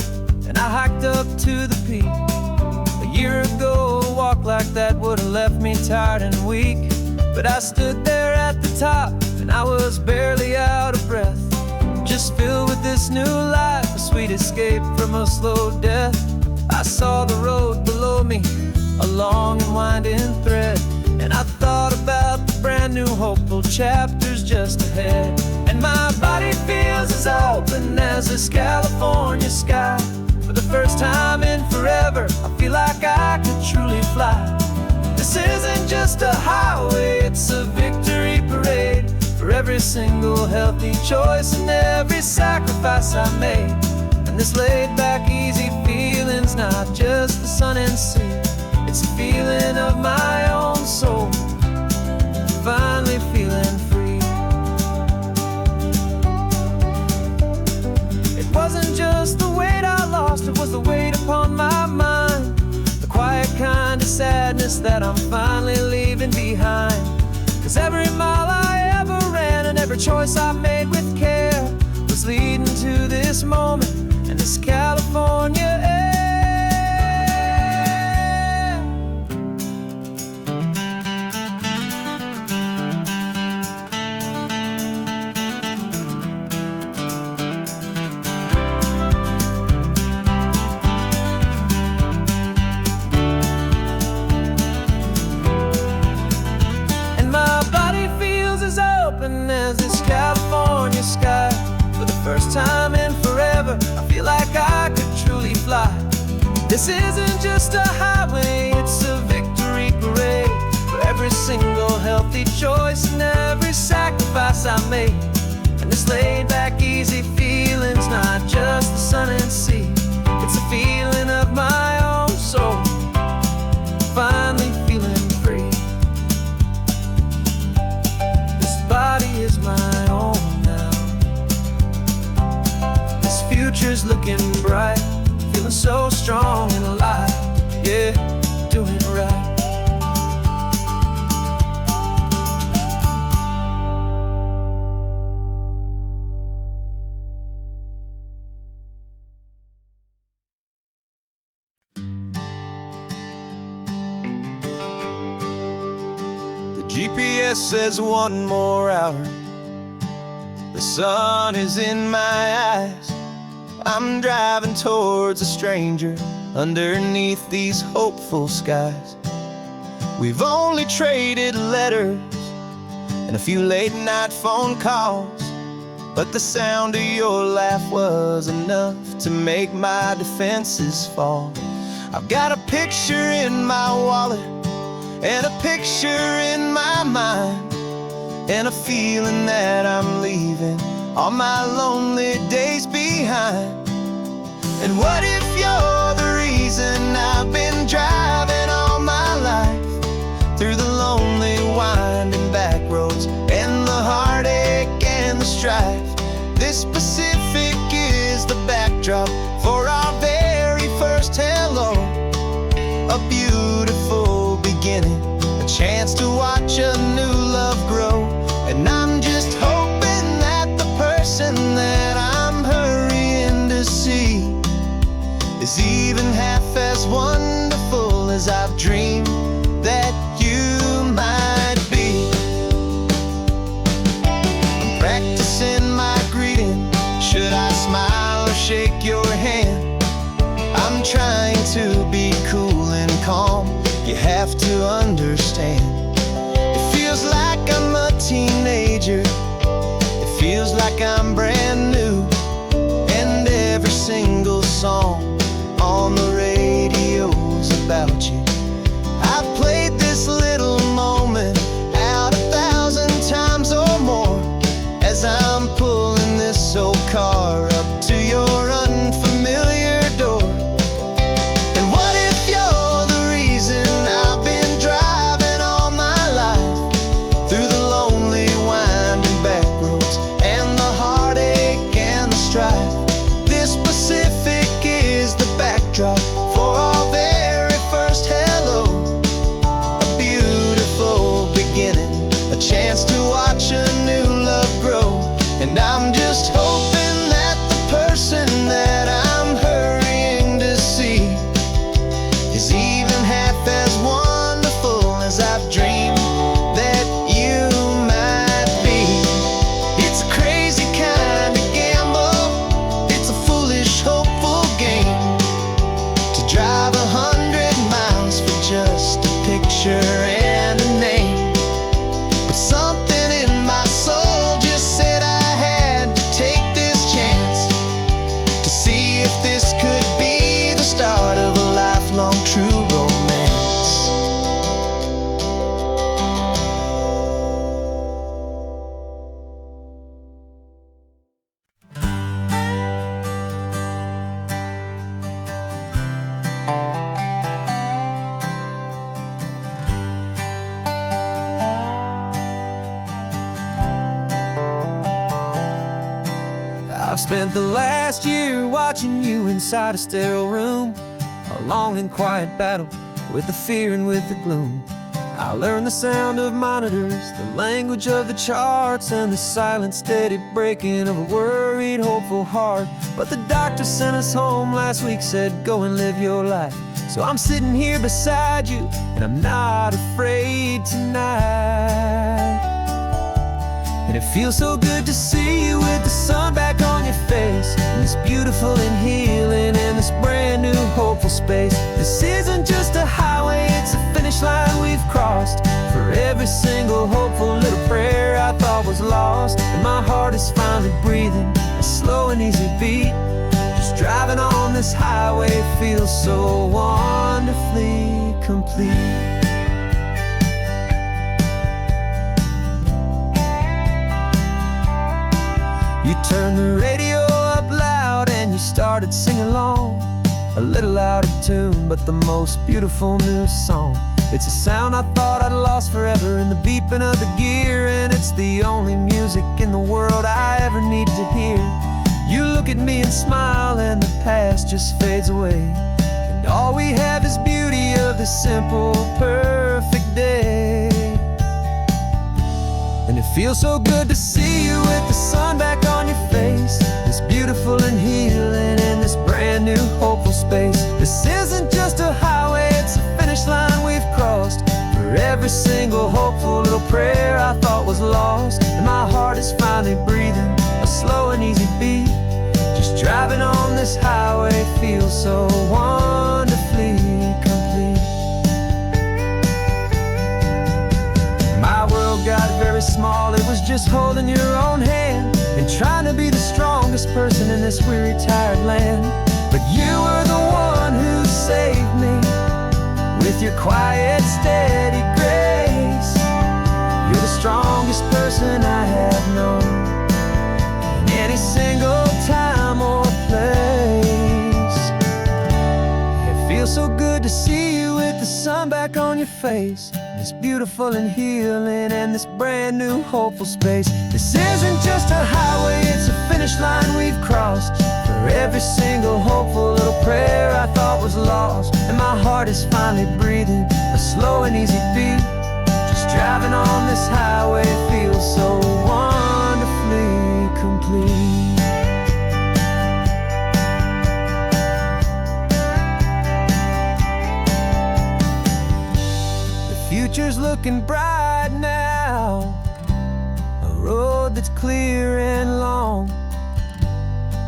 Speaker 1: and I hiked up to the peak. A year ago, a walk like that would have left me tired and weak. But I stood there at the top and I was barely out of breath, just filled with this new life, a sweet escape from a slow death. I saw the road below me, a long and winding thread, and I thought about the brand new hopeful chapters just ahead. And my body feels as open as this California sky. For the first time in forever, I feel like I could truly fly. This isn't just a highway, it's a victory parade for every single healthy choice and every sacrifice I made. And this laid back easy feeling's not just the sun and sea, it's a feeling of my own soul, finally feeling free. It wasn't just the weight I lost, it was the weight upon my mind, the quiet kind of sadness that I'm finally leaving behind. 'Cause every mile I ever ran and every choice I made with care was leading to this moment and this California air. As this California sky, for the first time in forever, I feel like I could truly fly. This isn't just a highway, it's a victory parade for every single healthy choice and every sacrifice I made. And this laid back easy feeling's not just the sun and sea, it's a feeling of my own soul, finally feeling free. Body is my own now. This future's looking bright, feeling so strong and alive. Yeah, doing it right.
Speaker 2: GPS says 1 more hour
Speaker 1: The sun is in my eyes. I'm driving towards a stranger underneath these hopeful skies. We've only traded letters and a few late night phone calls, but the sound of your laugh was enough to make my defenses fall. I've got a picture in my wallet and a picture in my mind, and a feeling that I'm leaving all my lonely days behind. And what if you're the reason I've been driving all my life, through the lonely winding back roads and the heartache and the strife? This Pacific is the backdrop for our very first hello. A beautiful beginning, a chance to watch a new love grow. And I'm just hoping that the person that I'm hurrying to see is even half as wonderful as I've dreamed that you might be. I'm practicing my greeting. Should I smile or shake your hand? I'm trying to be cool and calm. You have to understand. It feels like I'm a teenager. It feels like I'm brand new. And every single song on the radio's about you. I've played this little moment out 1,000 times or more, as I'm pulling this old car up to your unfamiliar door. And what if you're the reason I've been driving all my life, through the lonely winding back roads and the heartache and the strife? This Pacific is the backdrop for our very first hello. A beautiful beginning, a chance to watch a new love grow. And I'm just hoping that the person that I'm hurrying to see is even half as wonderful as I've dreamed that you might be. It's a crazy kind of gamble. It's a foolish, hopeful game, to drive 100 miles for just a picture and a name. But something in my soul just said I had to take this chance, to see if this could be the start of a lifelong true romance. I've spent the last year watching you inside a sterile room, a long and quiet battle with the fear and with the gloom. I learned the sound of monitors, the language of the charts, and the silent, steady breaking of a worried, hopeful heart. But the doctor sent us home last week, said go and live your life. So I'm sitting here beside you, and I'm not afraid tonight. And it feels so good to see you with the sun back on your face, and this beautiful and healing in this brand new hopeful space. This isn't just a highway, it's a finish line we've crossed. For every single hopeful little prayer I thought was lost, and my heart is finally breathing a slow and easy beat. Just driving on this highway feels so wonderfully complete. You turned the radio up loud and you started singing along, a little out of tune, but the most beautiful new song. It's a sound I thought I'd lost forever in the beeping of the gear, and it's the only music in the world I ever need to hear. You look at me and smile, and the past just fades away, and all we have is beauty of this simple, perfect day. And it feels so good to see you with the sun back on your face, this beautiful and healing in this brand new hopeful space. This isn't just a highway, it's a finish line we've crossed. For every single hopeful little little prayer I thought was lost, and my heart is finally breathing a slow and easy beat. Just driving on this highway feels so wonderfully complete. My world got very small, it was just holding your own hand and trying to be the strongest person in this weary, tired land. But you were the one who saved me with your quiet, steady grace. You're the strongest person I have known in any single time or place. It feels so good to see you with the sun back on your face. It's beautiful and healing and this brand new hopeful space. This isn't just a highway, it's a finish line we've crossed. For every single hopeful little prayer I thought was lost, and my heart is finally breathing a slow and easy beat. Just driving on this highway feels so wonderfully complete. Future's looking bright now, a road that's clear and long.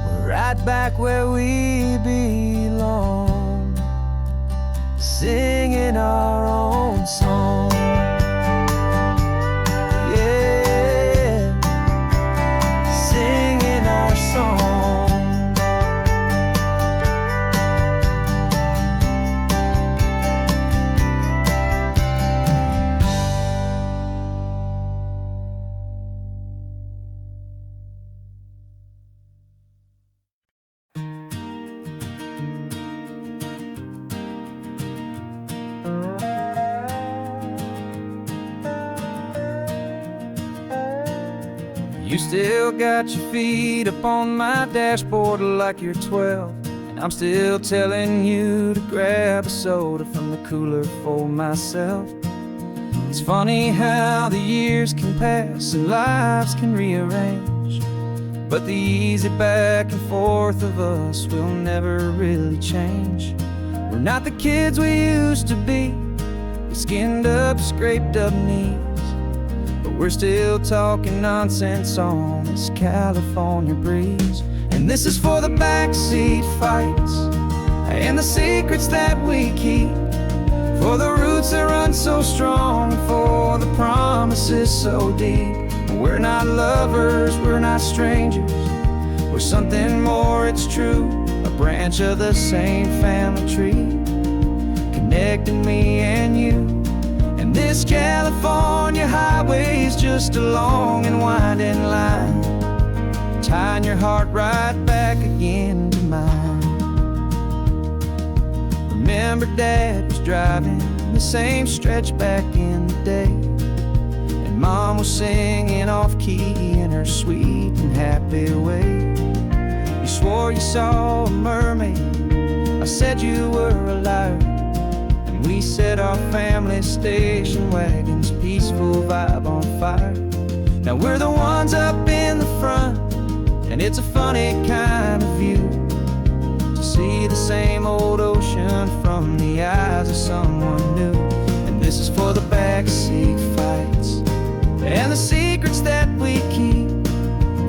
Speaker 1: We're right back where we belong, singing our own song. Yeah, singing our song. You still got your feet up on my dashboard like you're 12, and I'm still telling you to grab a soda from the cooler for myself. It's funny how the years can pass and lives can rearrange, but the easy back and forth of us will never really change. We're not the kids we used to be, with skinned up, scraped up knees, but we're still talking nonsense on this California breeze. And this is for the backseat fights and the secrets that we keep, for the roots that run so strong, for the promises so deep. We're not lovers, we're not strangers, we're something more, it's true. A branch of the same family tree, connecting me and you. And this California highway is just a long and winding line, tying your heart right back again to mine. Remember Dad was driving the same stretch back in the day, and Mom was singing off-key in her sweet and happy way. You swore you saw a mermaid, I said you were a liar, and we set our family station wagon's peaceful vibe on fire. Now we're the ones up in the front, and it's a funny kind of view to see the same old ocean from the eyes of someone new. And this is for the backseat fights and the secrets that we keep,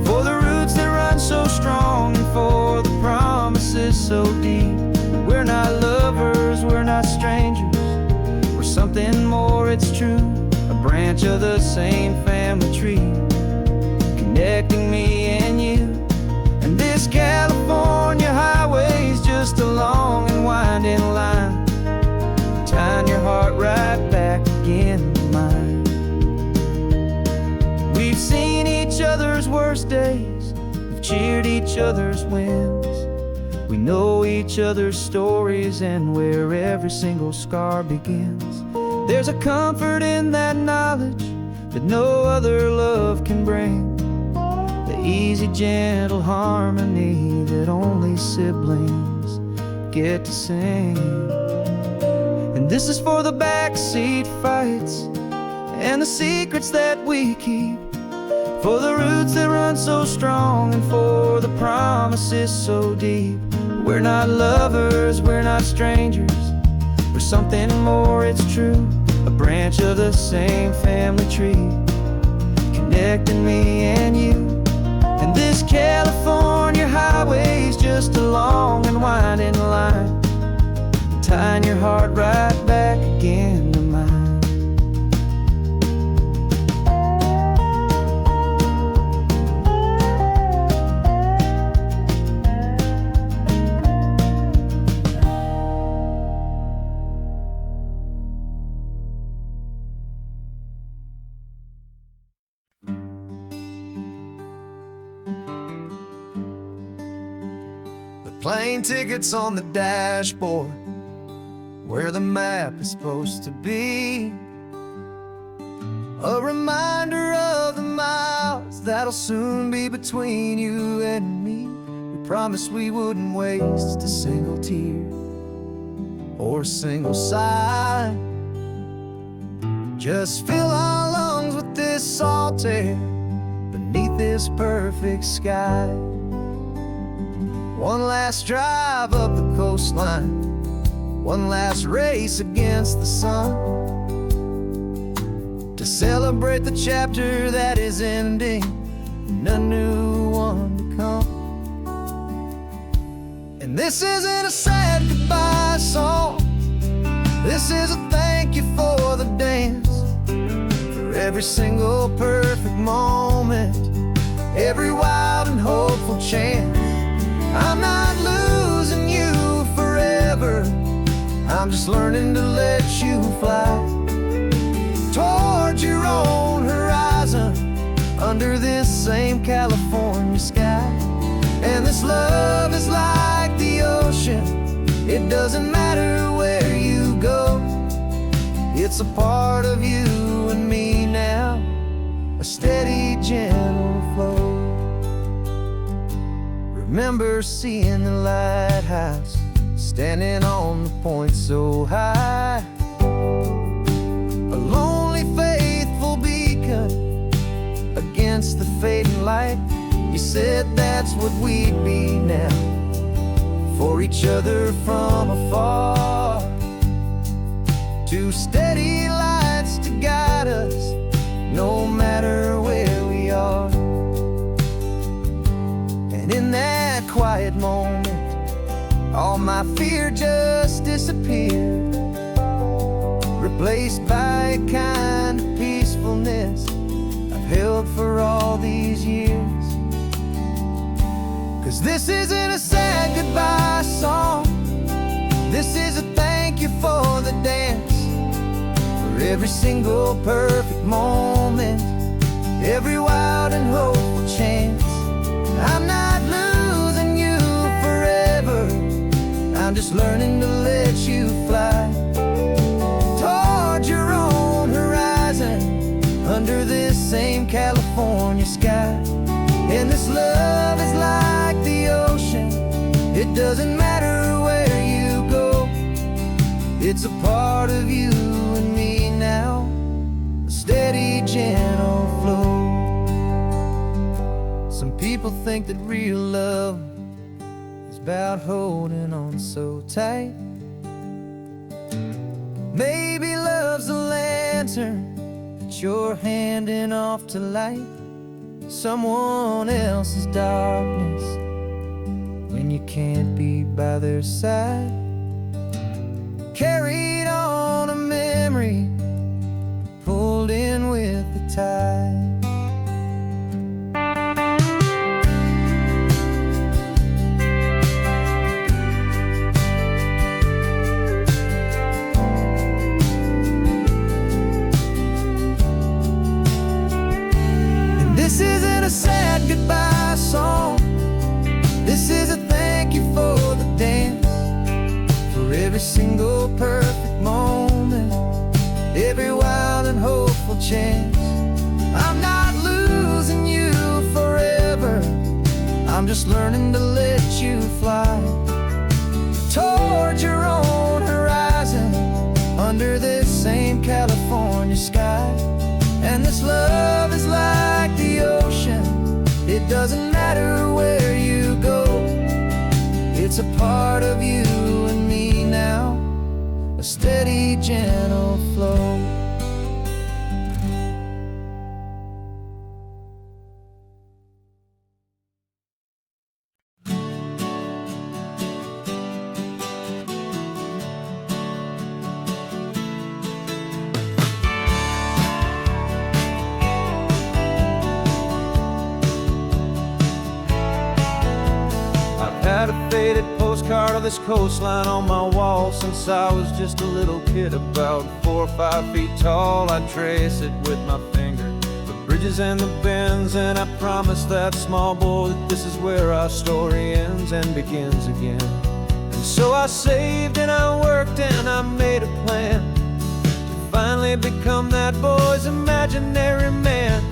Speaker 1: for the roots that run so strong, and for the promises so deep. We're not lovers, we're not strangers, we're something more, it's true. A branch of the same family tree, connecting me and you. And this California highway is just a long and winding line, tying your heart right back again to mine. We've seen each other's worst days, we've cheered each other's wins, we know each other's stories and where every single scar begins. There's a comfort in that knowledge that no other love can bring, the easy, gentle harmony that only siblings get to sing. And this is for the backseat fights and the secrets that we keep, for the roots that run so strong, and for the promises so deep. We're not lovers, we're not strangers, we're something more, it's true. a branch of the same family tree, connecting me and you. And this California highway's just a long and winding line, tying your heart right back again to mine. Plane tickets on the dashboard, where the map is supposed to be, a reminder of the miles that'll soon be between you and me. We promised we wouldn't waste a single tear or a single sigh. Just fill our lungs with this salt air beneath this perfect sky. One last drive up the coastline, one last race against the sun, to celebrate the chapter that is ending and a new one to come. And this isn't a sad goodbye song, this is a thank you for the dance, for every single perfect moment, every wild and hopeful chance. I'm not losing you forever, I'm just learning to let you fly towards your own horizon, under this same California sky. And this love is like the ocean, it doesn't matter where you go, it's a part of you and me now, a steady, gentle flow. Remember seeing the lighthouse, standing on the point so high, a lonely, faithful beacon against the fading light. You said that's what we'd be now, for each other from afar. Two steady lights to guide us, no matter where we are. And in that quiet moment, all my fear just disappeared, replaced by a kind of peacefulness I've held for all these years. 'Cause this isn't a sad goodbye song, this is a thank you for the dance, for every single perfect moment, every wild and hopeful chance. I'm not losing you forever, I'm just learning to let you fly towards your own horizon, under this same California sky. And this love is like the ocean, it doesn't matter where you go, it's a part of you and me now, a steady, gentle flow. Some people think that real love is about holding on so tight. Maybe love's a lantern that you're handing off to light someone else's darkness when you can't be by their side. Carried on a memory, pulled in with the tide. This isn't a sad goodbye song, this is a thank you for the dance, for every single perfect moment, every wild and hopeful chance. I'm not losing you forever, I'm just learning to let you fly towards your own horizon, under this same California sky. And this love is like the ocean, it doesn't matter where you go, it's a part of you and me now, a steady, gentle flow. Had a faded postcard of this coastline on my wall since I was just a little kid, about 4 or 5 feet tall. I trace it with my finger, the bridges and the bends, and I promised that small boy that this is where our story ends and begins again. And so I saved and I worked and I made a plan to finally become that boy's imaginary man.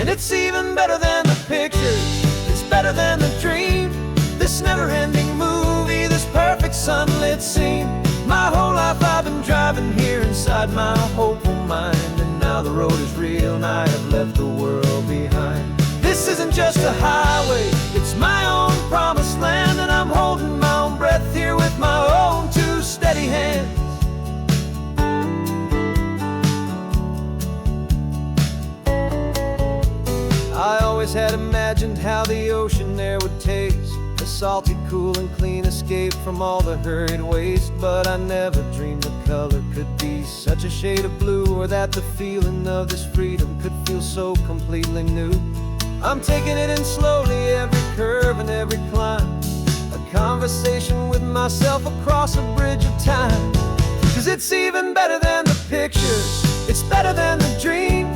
Speaker 1: And it's even better than the pictures, it's better than the dream, this never-ending movie, this perfect sunlit scene. My whole life I've been driving here inside my hopeful mind, and now the road is real and I have left the world behind. This isn't just a highway, it's my own promised land, and I'm holding my own breath here with my own 2 steady hands. I always had imagined how the ocean there would taste, a salty, cool and clean escape from all the hurried waste. But I never dreamed the color could be such a shade of blue, or that the feeling of this freedom could feel so completely new. I'm taking it in slowly, every curve and every climb, a conversation with myself across a bridge of time. 'Cause it's even better than the pictures, it's better than the dream,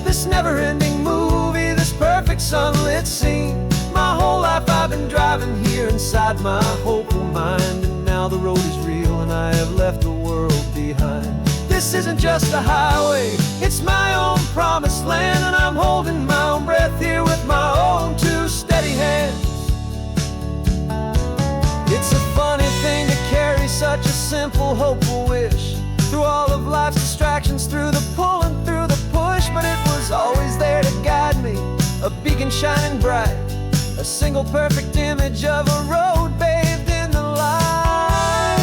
Speaker 1: this never-ending movie, this perfect sunlit scene. My whole life I've been driving here inside my hopeful mind, and now the road is real and I have left the world behind. This isn't just a highway, it's my own promised land, and I'm holding my own breath here with my own 2 steady hands. It's a funny thing to carry such a simple, hopeful wish through all of life's distractions, through the pull and through the push, but it was always there to guide me, a beacon shining bright, a single perfect image of a road bathed in the light.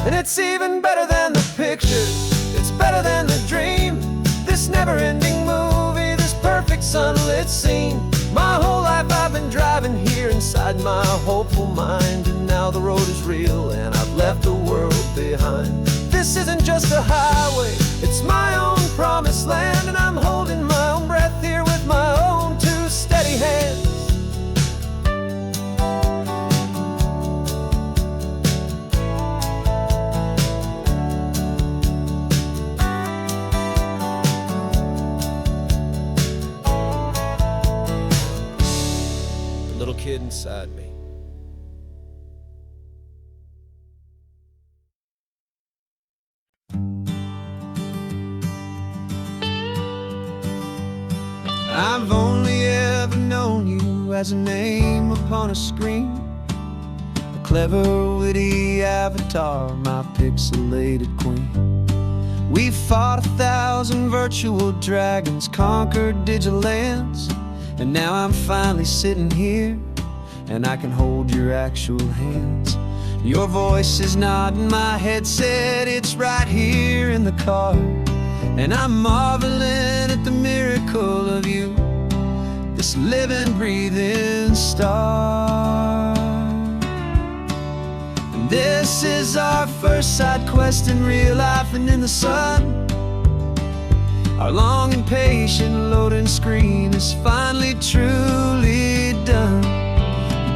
Speaker 1: And it's even better than the pictures, it's better than the dream, this never-ending movie, this perfect sunlit scene. My whole life I've been driving here inside my hopeful mind, and now the road is real and I've left the world behind. This isn't just a highway, it's my own promised land, and I'm holding my own breath here with my own 2 steady hands. Little kid inside me. I've only ever known you as a name upon a screen, a clever, witty avatar, my pixelated queen. We fought 1,000 virtual dragons, conquered digital lands, and now I'm finally sitting here, and I can hold your actual hands. Your voice is not in my headset, it's right here in the car, and I'm marveling at the miracle of you, this living, breathing star. And this is our first side quest in real life and in the sun. Our long and patient loading screen is finally truly done.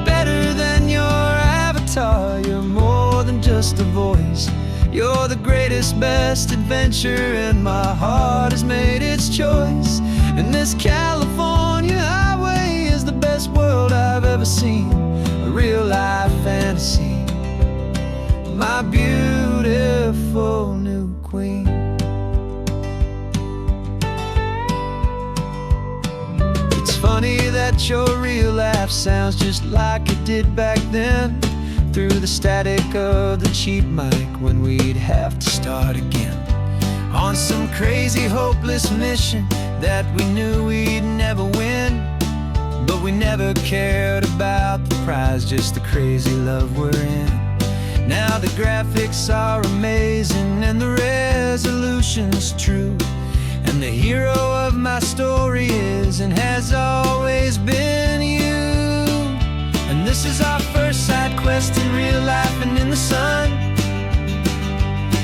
Speaker 1: Better than your avatar, you're more than just a voice. You're the greatest, best adventure, and my heart has made its choice. And this California highway is the best world I've ever seen, a real life fantasy, my beautiful new queen. It's funny that your real life sounds just like it did back then, through the static of the cheap mic when we'd have to start again on some crazy hopeless mission that we knew we'd never win. But we never cared about the prize, just the crazy love we're in. Now the graphics are amazing and the resolution's true, and the hero of my story is and has always been you. And this is our first side quest in real life and in the sun.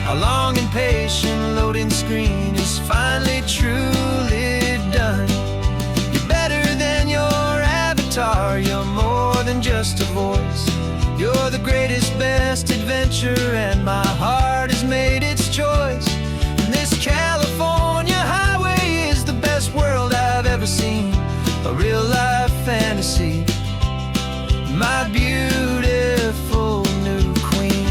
Speaker 1: Our long and patient loading screen is finally truly done. You're better than your avatar, you're more than just a voice. You're the greatest, best adventure, and my heart has made its choice. And this California highway is the best world I've ever seen, a real life fantasy, my beautiful new queen.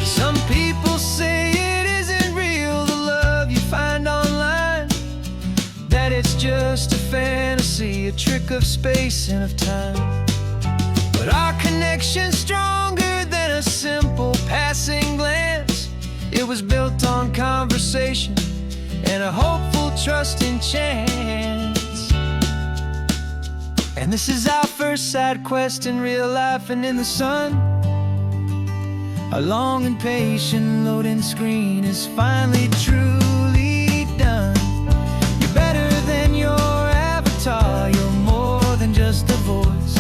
Speaker 1: Some people say it isn't real, the love you find online, that it's just a fantasy, a trick of space and of time. But our connection's stronger than a simple passing glance. It was built on conversation and a hopeful, trusting chance. And this is our first side quest in real life and in the sun. Our long and patient loading screen is finally truly done. You're better than your avatar, you're more than just a voice.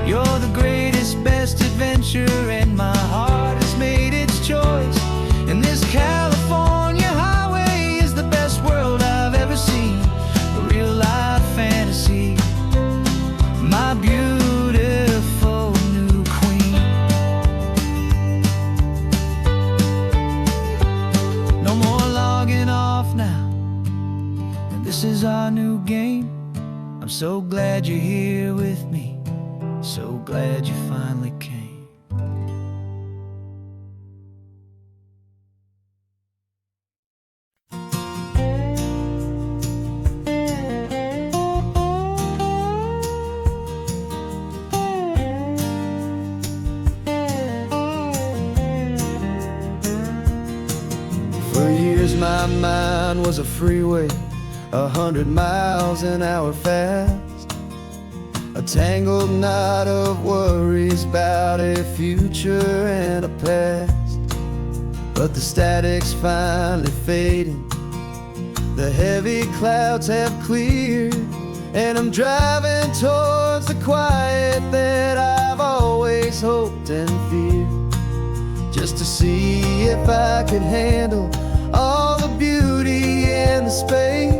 Speaker 1: You're the greatest, best adventure, and my heart has made its choice. And this California highway is the best world I've ever seen, a real life fantasy, my beautiful new queen. No more logging off now, and this is our new game. I'm so glad you're here with me, so glad you finally came. For years my mind was a freeway, 100 miles an hour fast, a tangled knot of worries about a future and a past. But the static's finally fading, the heavy clouds have cleared, and I'm driving towards the quiet that I've always hoped and feared, just to see if I could handle all the beauty and the space,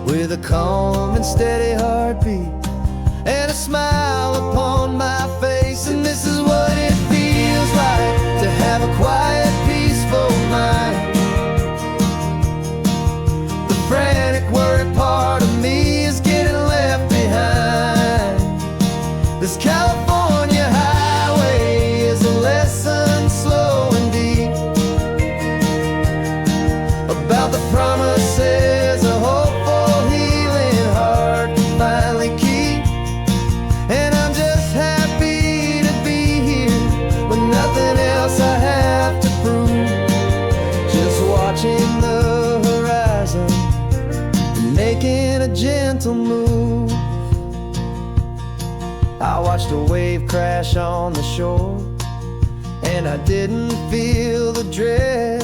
Speaker 1: with a calm and steady heartbeat and a smile upon my face. And this is what it feels like to have a quiet, peaceful mind. The frantic, worried part of me is getting left behind. This California highway is a lesson slow and deep about the promises a hopeful, healing heart can finally keep. And I'm just happy to be here with nothing else I have to prove, just watching the horizon and making a gentle move. I watched a wave crash on the shore, and I didn't feel the dread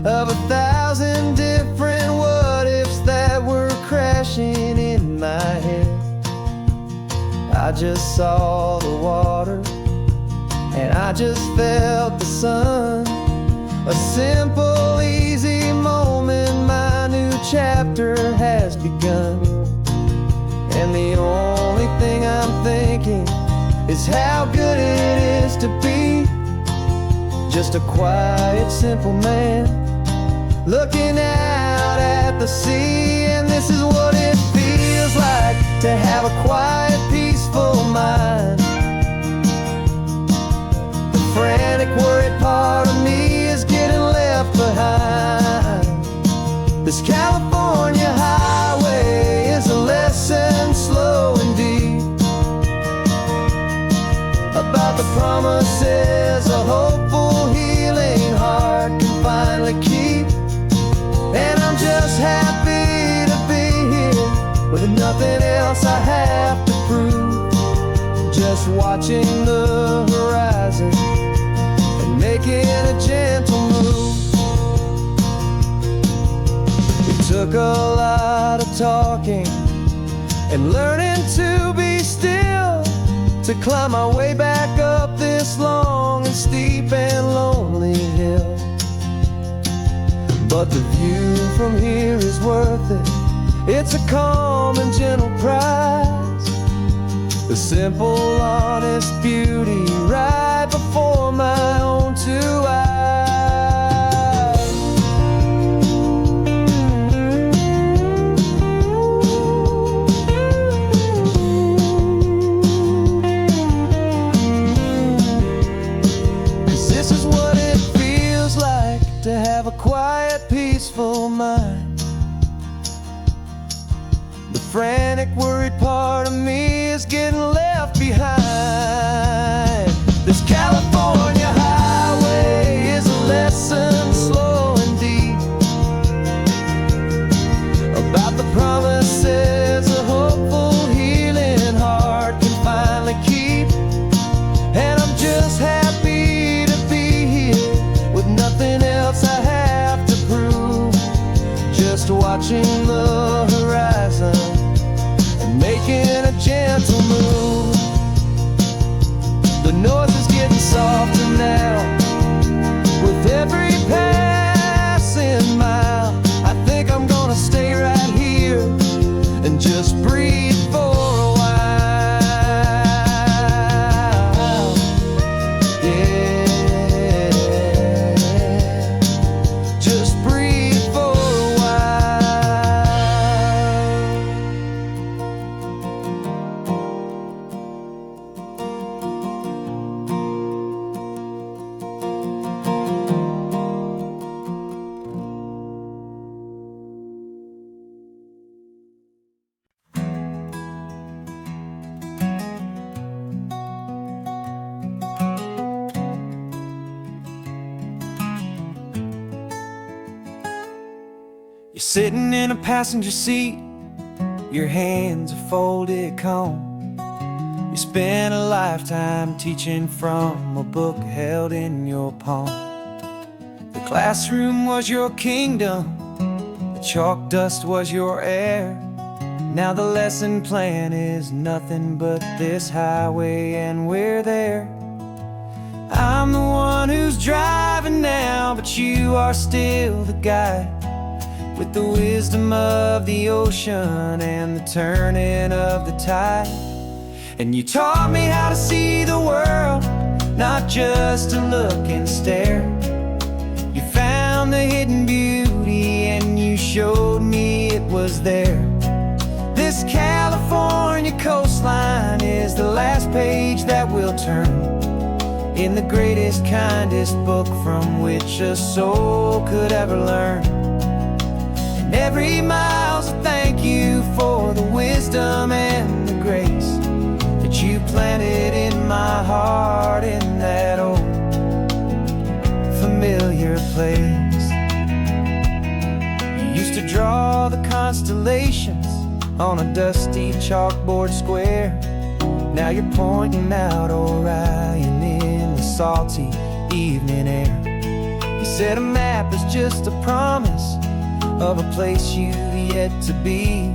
Speaker 1: of 1,000 different what-ifs that were crashing in my head. I just saw the water, and I just felt the sun. A simple, easy moment, my new chapter has begun. And the only thing I'm thinking is how good it is to be just a quiet, simple man looking out at the sea. And this is what it feels like to have a quiet, peaceful mind. The frantic, worried part of me is getting left behind. This California highway is a lesson slow and deep about the promises a hopeful, healing heart can finally keep. And I'm just happy to be here with nothing else I have to prove. Just watching the horizon and making a gentle move. It took a lot of talking and learning to be still to climb my way back up this long and steep and lonely hill. But the view from here is worth it. It's a calm and gentle prize, the simple, honest beauty right before my own two eyes. 'Cause this is what it feels like to have a quiet, peaceful mind. The frantic, worried part of me is getting left behind. This California highway is a lesson slow and deep about the promises a hopeful, healing heart can finally keep. And I'm just happy to be here with nothing else I have to prove. Just watching the horizon and making a gentle move. The noise is getting softer now with every passing mile. I think I'm gonna stay right here and just breathe for a while. Yeah, just breathe for a while. You're sitting in a passenger seat, your hands are folded calm. You spent a lifetime teaching from a book held in your palm. The classroom was your kingdom, the chalk dust was your air. Now the lesson plan is nothing but this highway and we're there. I'm the one who's driving now, but you are still the guide, with the wisdom of the ocean and the turning of the tide. And you taught me how to see the world, not just to look and stare. You found the hidden beauty and you showed me it was there. This California coastline is the last page that we'll turn in the greatest, kindest book from which a soul could ever learn. And every mile's a thank you for the wisdom and the grace that you planted in my heart in that old familiar place. You used to draw the constellations on a dusty chalkboard square. Now you're pointing out Orion in the salty evening air. You said a map is just a promise of a place you've yet to be,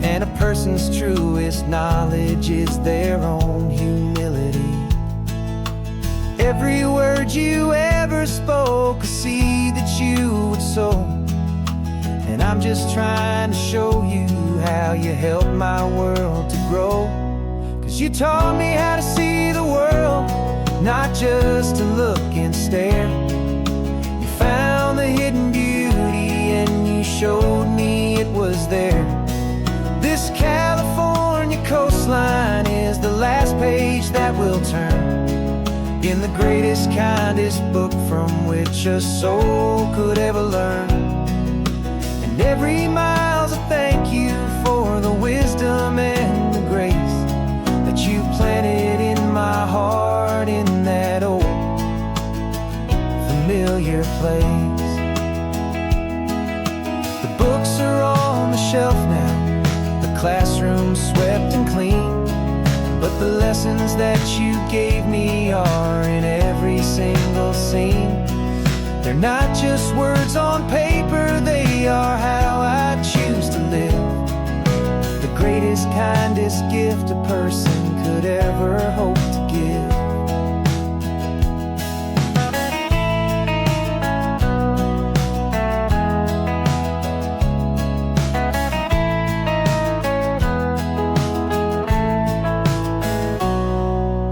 Speaker 1: and a person's truest knowledge is their own humility. Every word you ever spoke, a seed that you would sow. And I'm just trying to show you how you helped my world to grow. 'Cause you taught me how to see the world, not just to look and stare. You found the hidden beauty and you showed me it was there. This California coastline is the last page that we'll turn in the greatest, kindest book from which a soul could ever learn. And every mile's a thank you for the wisdom and the grace that you planted in my heart but the lessons that you gave me are in every single scene. They're not just words on paper, they are how I choose to live. The greatest, kindest gift a person could ever hope to give.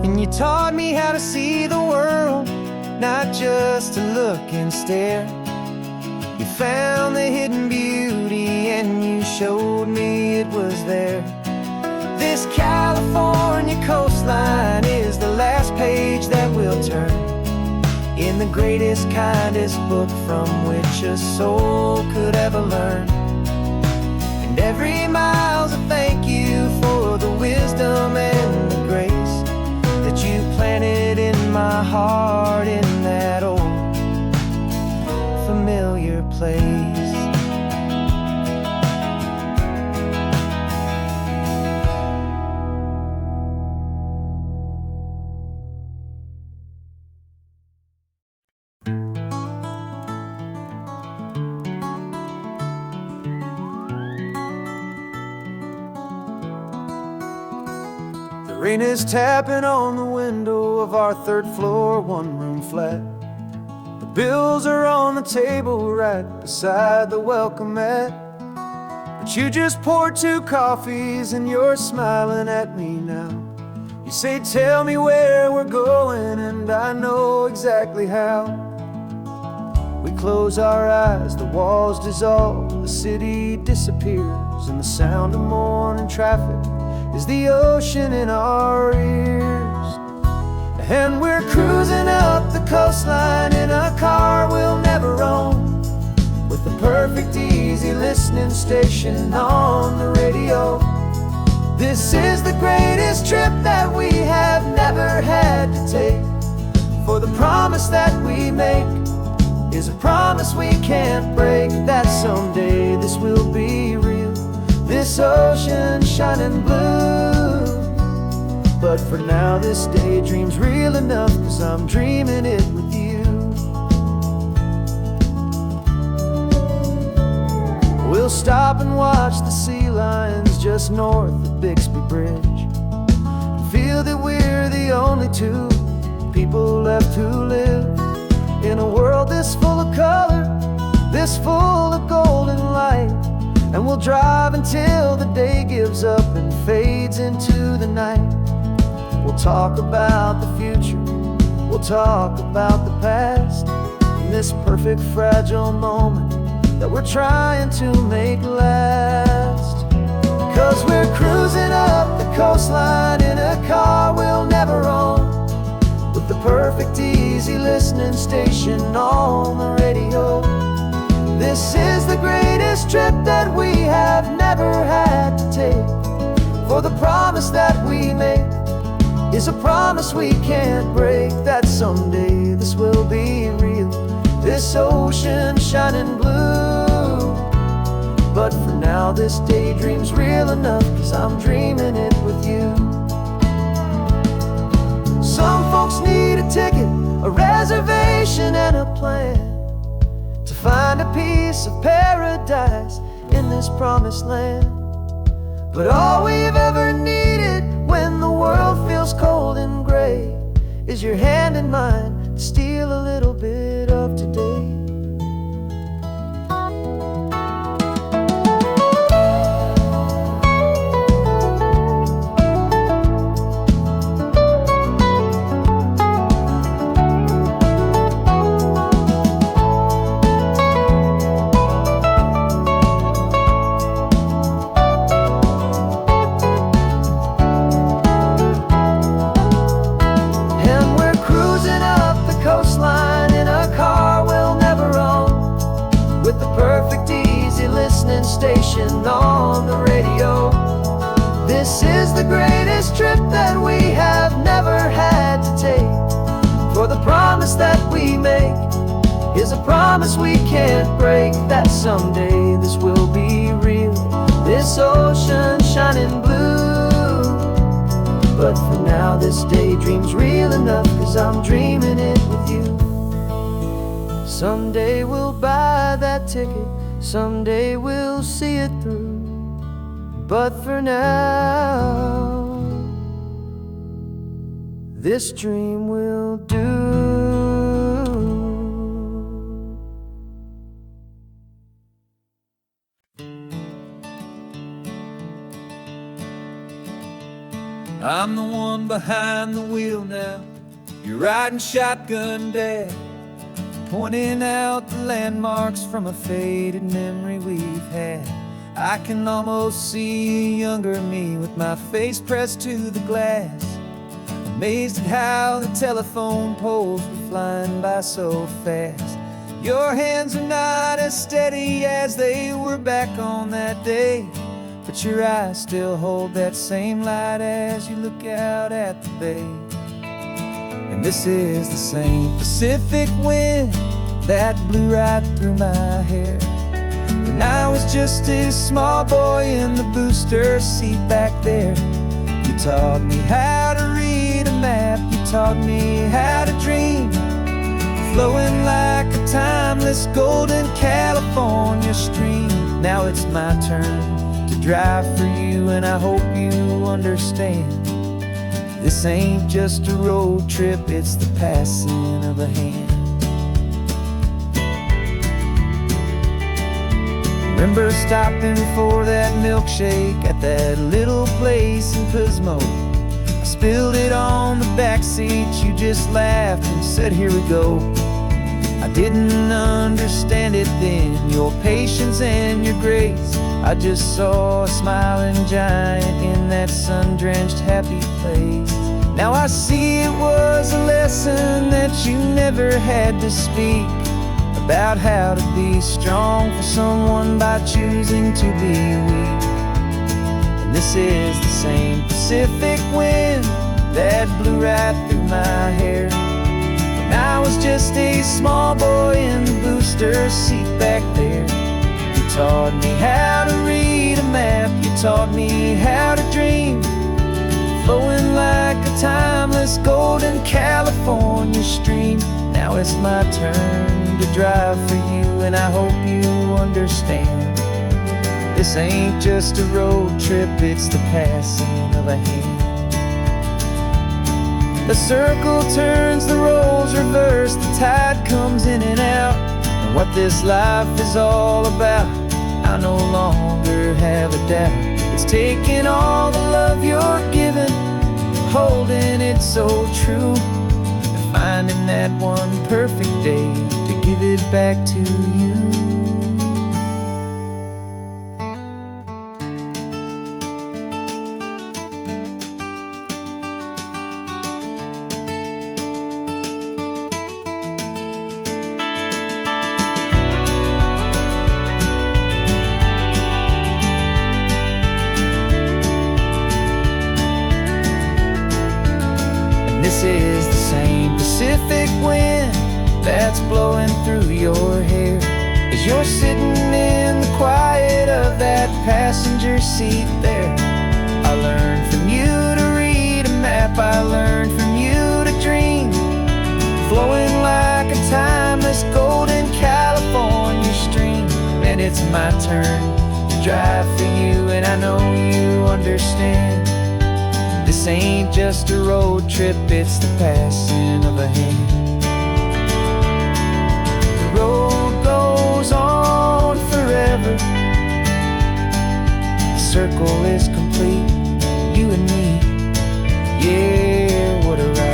Speaker 1: And you taught me how to see the world, not just to look and stare. You found the hidden beauty and you showed me it was there. This California coastline is the last page that we'll turn in the greatest, kindest book from which a soul could ever learn. And every mile's a thank you for the wisdom and the grace that you planted in my heart in that old familiar place. The rain is tapping on the window of our third floor, one-room flat. The bills are on the table right beside the welcome mat. But you just poured 2 coffees and you're smiling at me now. You say, tell me where we're going, and I know exactly how. We close our eyes, the walls dissolve, the city disappears, and the sound of morning traffic is the ocean in our ears. And we're cruising up the coastline in a car we'll never own, with the perfect easy listening station on the radio. This is the greatest trip that we have never had to take, for the promise that we make is a promise we can't break, that someday this will be real, this ocean shining blue. But for now this daydream's real enough, 'cause I'm dreaming it with you. We'll stop and watch the sea lions just north of Bixby Bridge, and feel that we're the only 2 people left who live in a world this full of color, this full of golden light. And we'll drive until the day gives up and fades into the night. We'll talk about the future, we'll talk about the past, in this perfect fragile moment that we're trying to make last. 'Cause we're cruising up the coastline in a car we'll never own, with the perfect easy listening station on the radio. This is the greatest trip that we have never had to take, for the promise that we make is a promise we can't break, that someday this will be real, this ocean shining blue. But for now this daydream's real enough, 'cause I'm dreaming it with you. Some folks need a ticket, a reservation and a plan to find a piece of paradise in this promised land. But all we've ever needed when the world feels cold and gray is your hand in mine to steal a little bit of today. Station on the radio. This is the greatest trip that we have never had to take, for the promise that we make is a promise we can't break, that someday this will be real, this ocean shining blue. But for now this daydream's real enough, 'cause I'm dreaming it with you. Someday we'll buy that ticket, someday we'll see it through. But for now, this dream will do. I'm the one behind the wheel now. You're riding shotgun, Dad, pointing out the landmarks from a faded memory we've had. I can almost see a younger me with my face pressed to the glass, amazed at how the telephone poles were flying by so fast. Your hands are not as steady as they were back on that day, but your eyes still hold that same light as you look out at the bay. And this is the same Pacific wind that blew right through my hair when I was just a small boy in the booster seat back there. You taught me how to read a map, you taught me how to dream, flowing like a timeless golden California stream. Now it's my turn to drive for you, and I hope you understand. This ain't just a road trip, it's the passing of a hand. Remember stopping for that milkshake at that little place in Pismo? I spilled it on the back seat, you just laughed and said, here we go. I didn't understand it then, your patience and your grace. I just saw a smiling giant in that sun-drenched happy place. Now I see it was a lesson that you never had to speak, about how to be strong for someone by choosing to be weak. And this is the same Pacific wind that blew right through my hair when I was just a small boy in the booster seat back there. You taught me how to read a map, you taught me how to dream, flowing like a timeless golden California stream. Now it's my turn to drive for you, and I hope you understand. This ain't just a road trip, it's the passing of a hand. The circle turns, the roles reverse, the tide comes in and out. And what this life is all about, I no longer have a doubt. It's taking all the love you're giving, holding it so true, and finding that one perfect day to give it back to you. This is the same Pacific wind that's blowing through your hair as you're sitting in the quiet of that passenger seat there. I learned from you to read a map, I learned from you to dream, flowing like a timeless golden California stream. And it's my turn to drive for you, and I know you understand. This ain't just a road trip, it's the passing of a hand. The road goes on forever, the circle is complete, you and me, yeah, what a ride.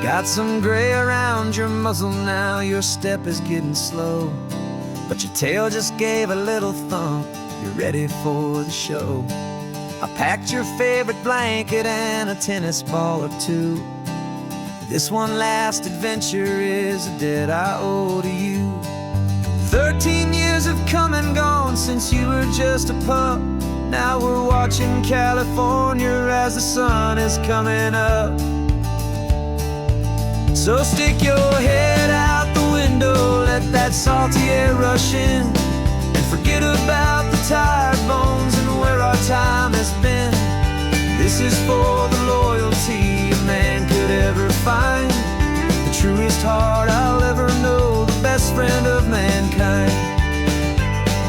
Speaker 1: Got some gray around your muzzle now, your step is getting slow, but your tail just gave a little thump, you're ready for the show. I packed your favorite blanket and a tennis ball or two. This one last adventure is a debt I owe to you. just a pup. Now we're watching California as the sun is coming up. So stick your head out the window, let that salty air rush in, and forget about the tired bones and where our time has been. This is for the loyalty a man could ever find, the truest heart I'll ever know, the best friend of mankind.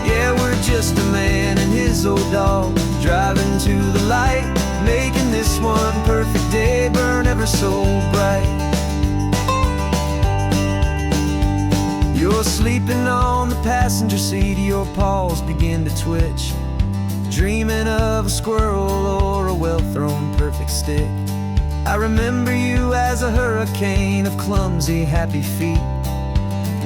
Speaker 1: Yeah, we're just a man and his old dog, driving to the light, making this one perfect day burn ever so bright. You're sleeping on the passenger seat, your paws begin to twitch, dreaming of a squirrel or a well-thrown perfect stick. I remember you as a hurricane of clumsy, happy feet.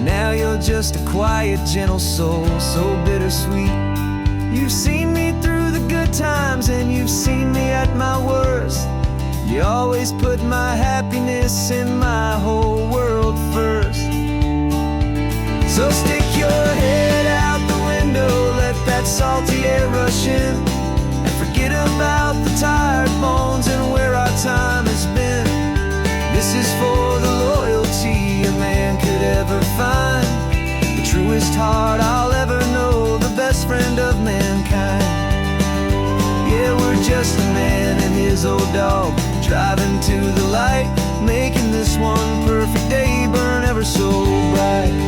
Speaker 1: Now you're just a quiet, gentle soul, so bittersweet. You've seen me through the good times and you've seen me at my worst. You always put my happiness and my whole world first. So stick your head out the window, let that salty air rush in, and forget about the tired bones and where our time has been. This is for the loyalty a man could ever find, the truest heart I'll ever know, the best friend of mankind. Yeah, we're just a man and his old dog, driving to the light, making this one perfect day burn ever so bright.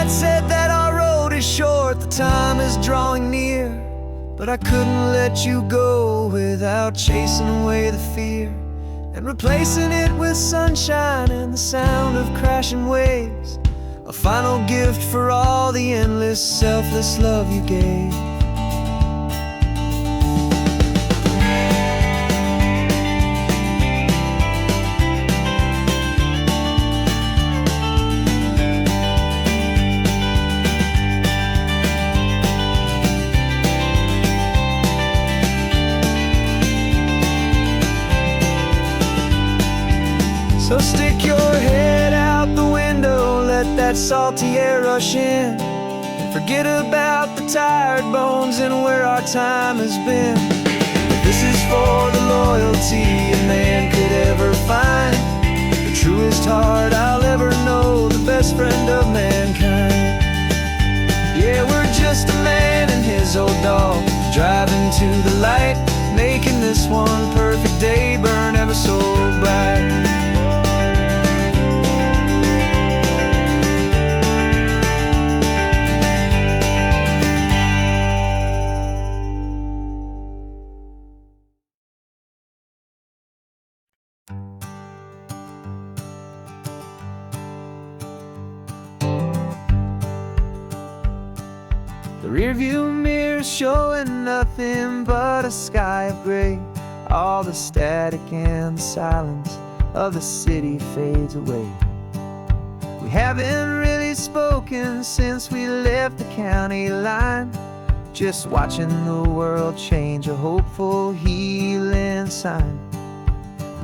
Speaker 1: Said that our road is short, the time is drawing near, but I couldn't let you go without chasing away the fear and replacing it with sunshine and the sound of crashing waves, a final gift for all the endless, selfless love you gave. So stick your head out the window, let that salty air rush in, and forget about the tired bones and where our time has been. This is for the loyalty a man could ever find, the truest heart I'll ever know, the best friend of mankind. Yeah, we're just a man and his old dog, driving to the light, making this one perfect day burn ever so bright. The rearview mirror showing nothing but a sky of gray. All the static and the silence of the city fades away. We haven't really spoken since we left the county line, just watching the world change, a hopeful healing sign.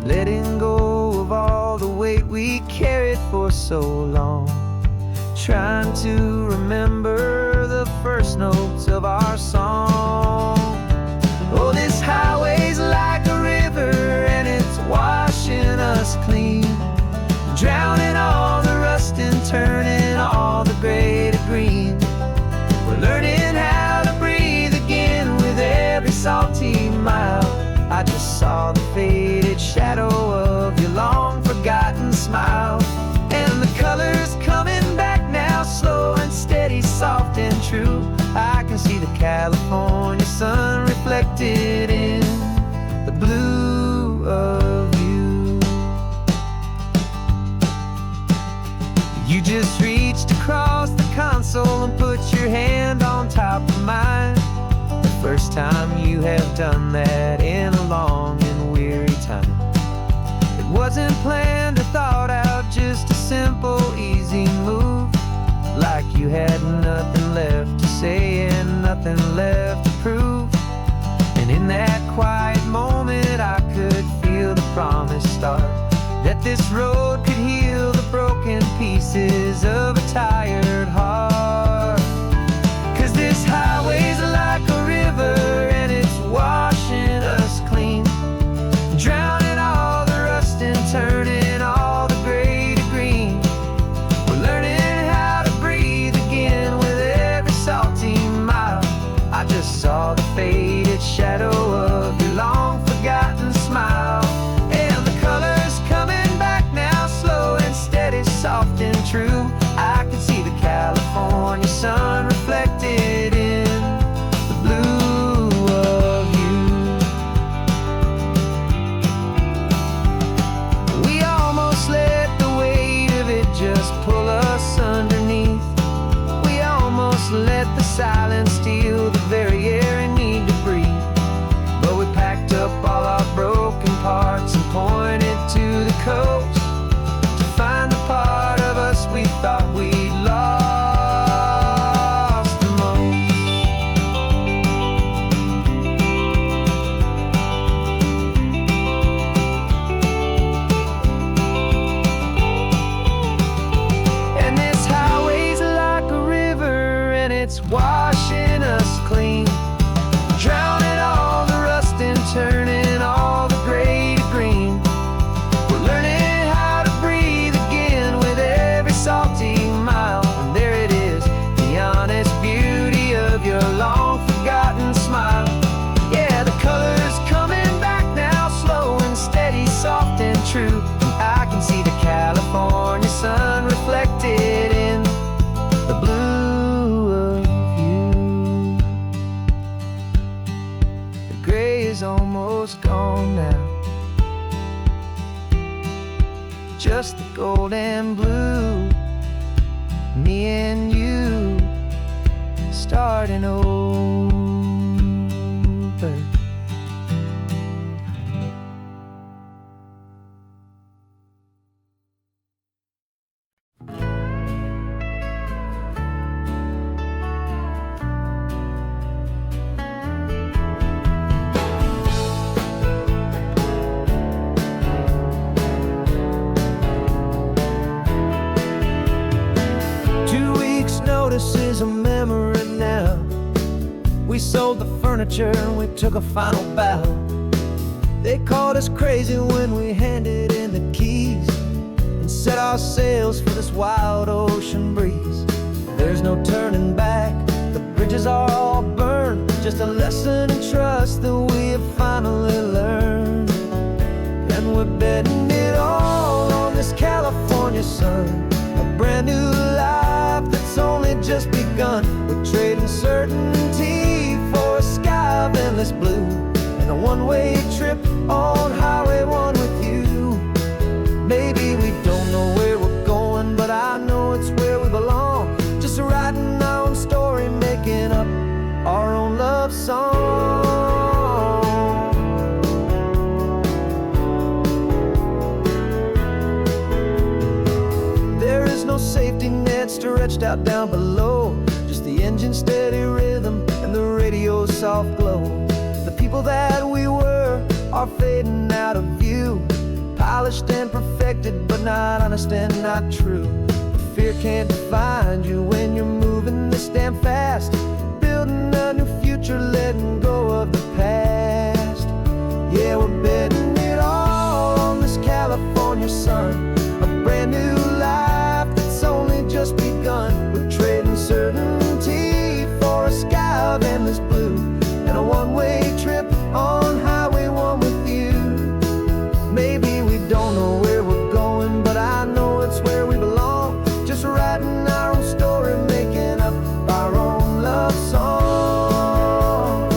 Speaker 1: Letting go of all the weight we carried for so long, trying to remember the first notes of our song. Oh, this highway's like a river and it's washing us clean, drowning all the rust and turning all the gray to green. We're learning how to breathe again with every salty mile. I just saw the faded shadow of your long forgotten smile, and the colors coming back now, slow and steady, soft and true. I can see the California sun reflected in the blue of you. You just reached across the console and put your hand on top of mine, the first time you have done that in a long and weary time. It wasn't planned or thought out, just a simple, easy move, like you had nothing left to say and nothing left to prove. And in that quiet moment I could feel the promise start, that this road could heal the broken pieces of a tired heart. 'Cause this highway's like a river and it's washing us clean, drowning all the rust and turning all the gray to green. We're learning how to breathe again with every salty mile. I just saw the faded shadow of your long forgotten smile, and the colors coming back now, slow and steady, soft and true. I can see the California sun reflected in the blue of you. We almost let the weight of it just pull us underneath. We almost let the silence steal the very air we need to breathe. But we packed up all our broken parts and pointed to the coast to find the part of us we thought we'd lost the most. And this highway's like a river and it's washing us clean, drowning all the rust and turning all the gray to green. We're learning how to breathe again with every salty mile. And there it is, the honest beauty of your long forgotten smile. Yeah, the colors coming back now, slow and steady, soft and true. I can see the California sun reflected in the blue of you. The gray is almost gone now, just the gold and blue. Me and you starting over. Notice is a memory now. We sold the furniture and we took a final bow. They called us crazy when we handed in the keys and set our sails for this wild ocean breeze. There's no turning back, the bridges are all burned, just a lesson in trust that we have finally learned. And we're betting it all on this California sun, a brand new life that's only just begun. We're trading certainty for a sky of endless blue and a one-way trip on Highway 1 with you. Maybe we don't know where we're going, but I know it's where we belong. Just writing our own story, making up our own love song. There is no safety net stretched out down below, just the engine's steady rhythm and the radio's soft glow. The people that we were are fading out of view, polished and perfected, but not honest and not true. Fear can't define you when you're moving this damn fast, building a new future, letting go of the past. Yeah, we're betting it all on this California sun, a brand new life that's only just begun. We're trading certainty for a sky of endless blue and a one-way trip on Highway 1 with you. Maybe we don't know where we're going, but I know it's where we belong. Just writing our own story, making up our own love song.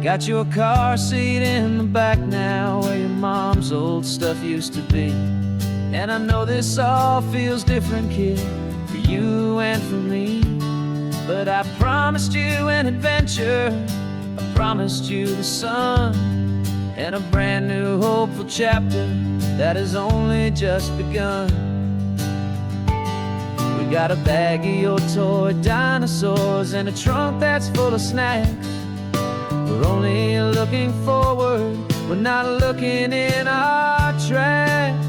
Speaker 1: Got your car seat in the back now, where your mom's old stuff used to be. And I know this all feels different, kid, for you and for me. But I promised you an adventure, I promised you the sun, and a brand new hopeful chapter that has only just begun. We got a bag of your toy dinosaurs and a trunk that's full of snacks. We're only looking forward, we're not looking in our tracks.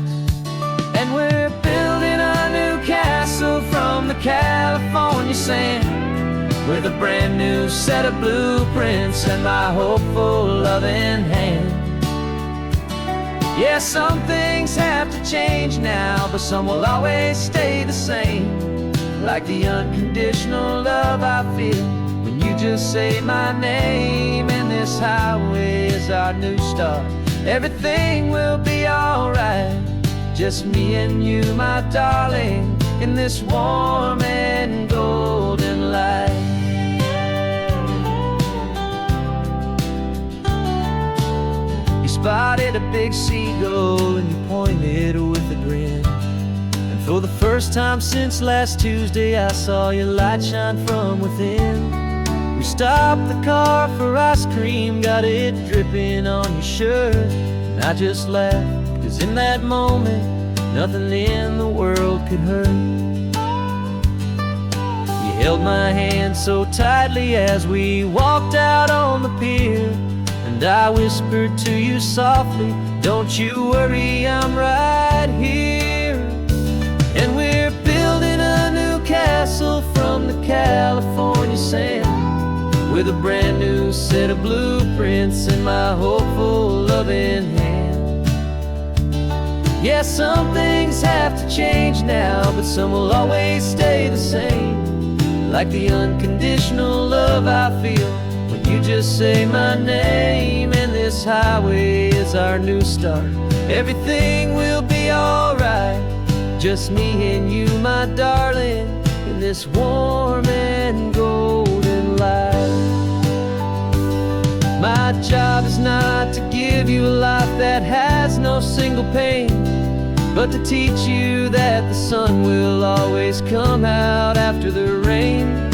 Speaker 1: And we're building a new castle from the California sand, with a brand new set of blueprints and my hopeful loving hand. Yeah, some things have to change now, but some will always stay the same. Like the unconditional love I feel when you just say my name. And this highway is our new start. Everything will be alright, just me and you, my darling, in this warm and golden light. You spotted a big seagull and you pointed with a grin. And for the first time since last Tuesday, I saw your light shine from within. We stopped the car for ice cream, got it dripping on your shirt. And I just laughed, 'cause in that moment, nothing in the world could hurt. You held my hand so tightly as we walked out on the pier, and I whispered to you softly, don't you worry, I'm right here. And we're building a new castle from the California sand, with a brand new set of blueprints in my hopeful loving hand. Yeah, some things have to change now, but some will always stay the same. Like the unconditional love I feel when you just say my name. And this highway is our new start. Everything will be alright, just me and you, my darling, in this warm and golden light. My job is not to give you a life that has no single pain, but to teach you that the sun will always come out after the rain.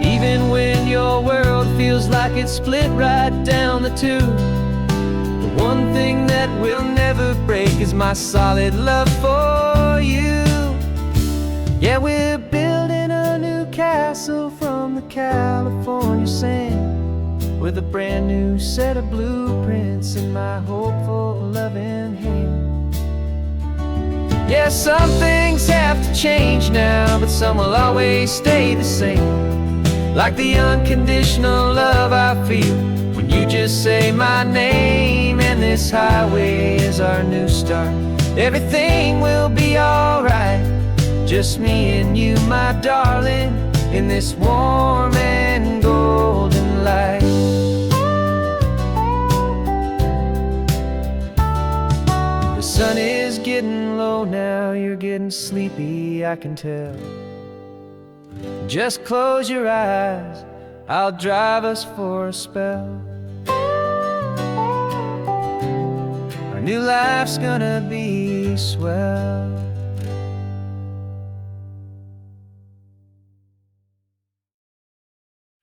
Speaker 1: Even when your world feels like it's split right down the two, the one thing that will never break is my solid love for you. Yeah, we're building a new castle from the California sand, with a brand new set of blueprints in my hopeful loving hand. Yeah, some things have to change now, but some will always stay the same. Like the unconditional love I feel when you just say my name. And this highway is our new start. Everything will be alright, just me and you, my darling, in this warm and golden light. The sun is getting low now, you're getting sleepy, I can tell. Just close your eyes, I'll drive us for a spell. Our new life's gonna be swell.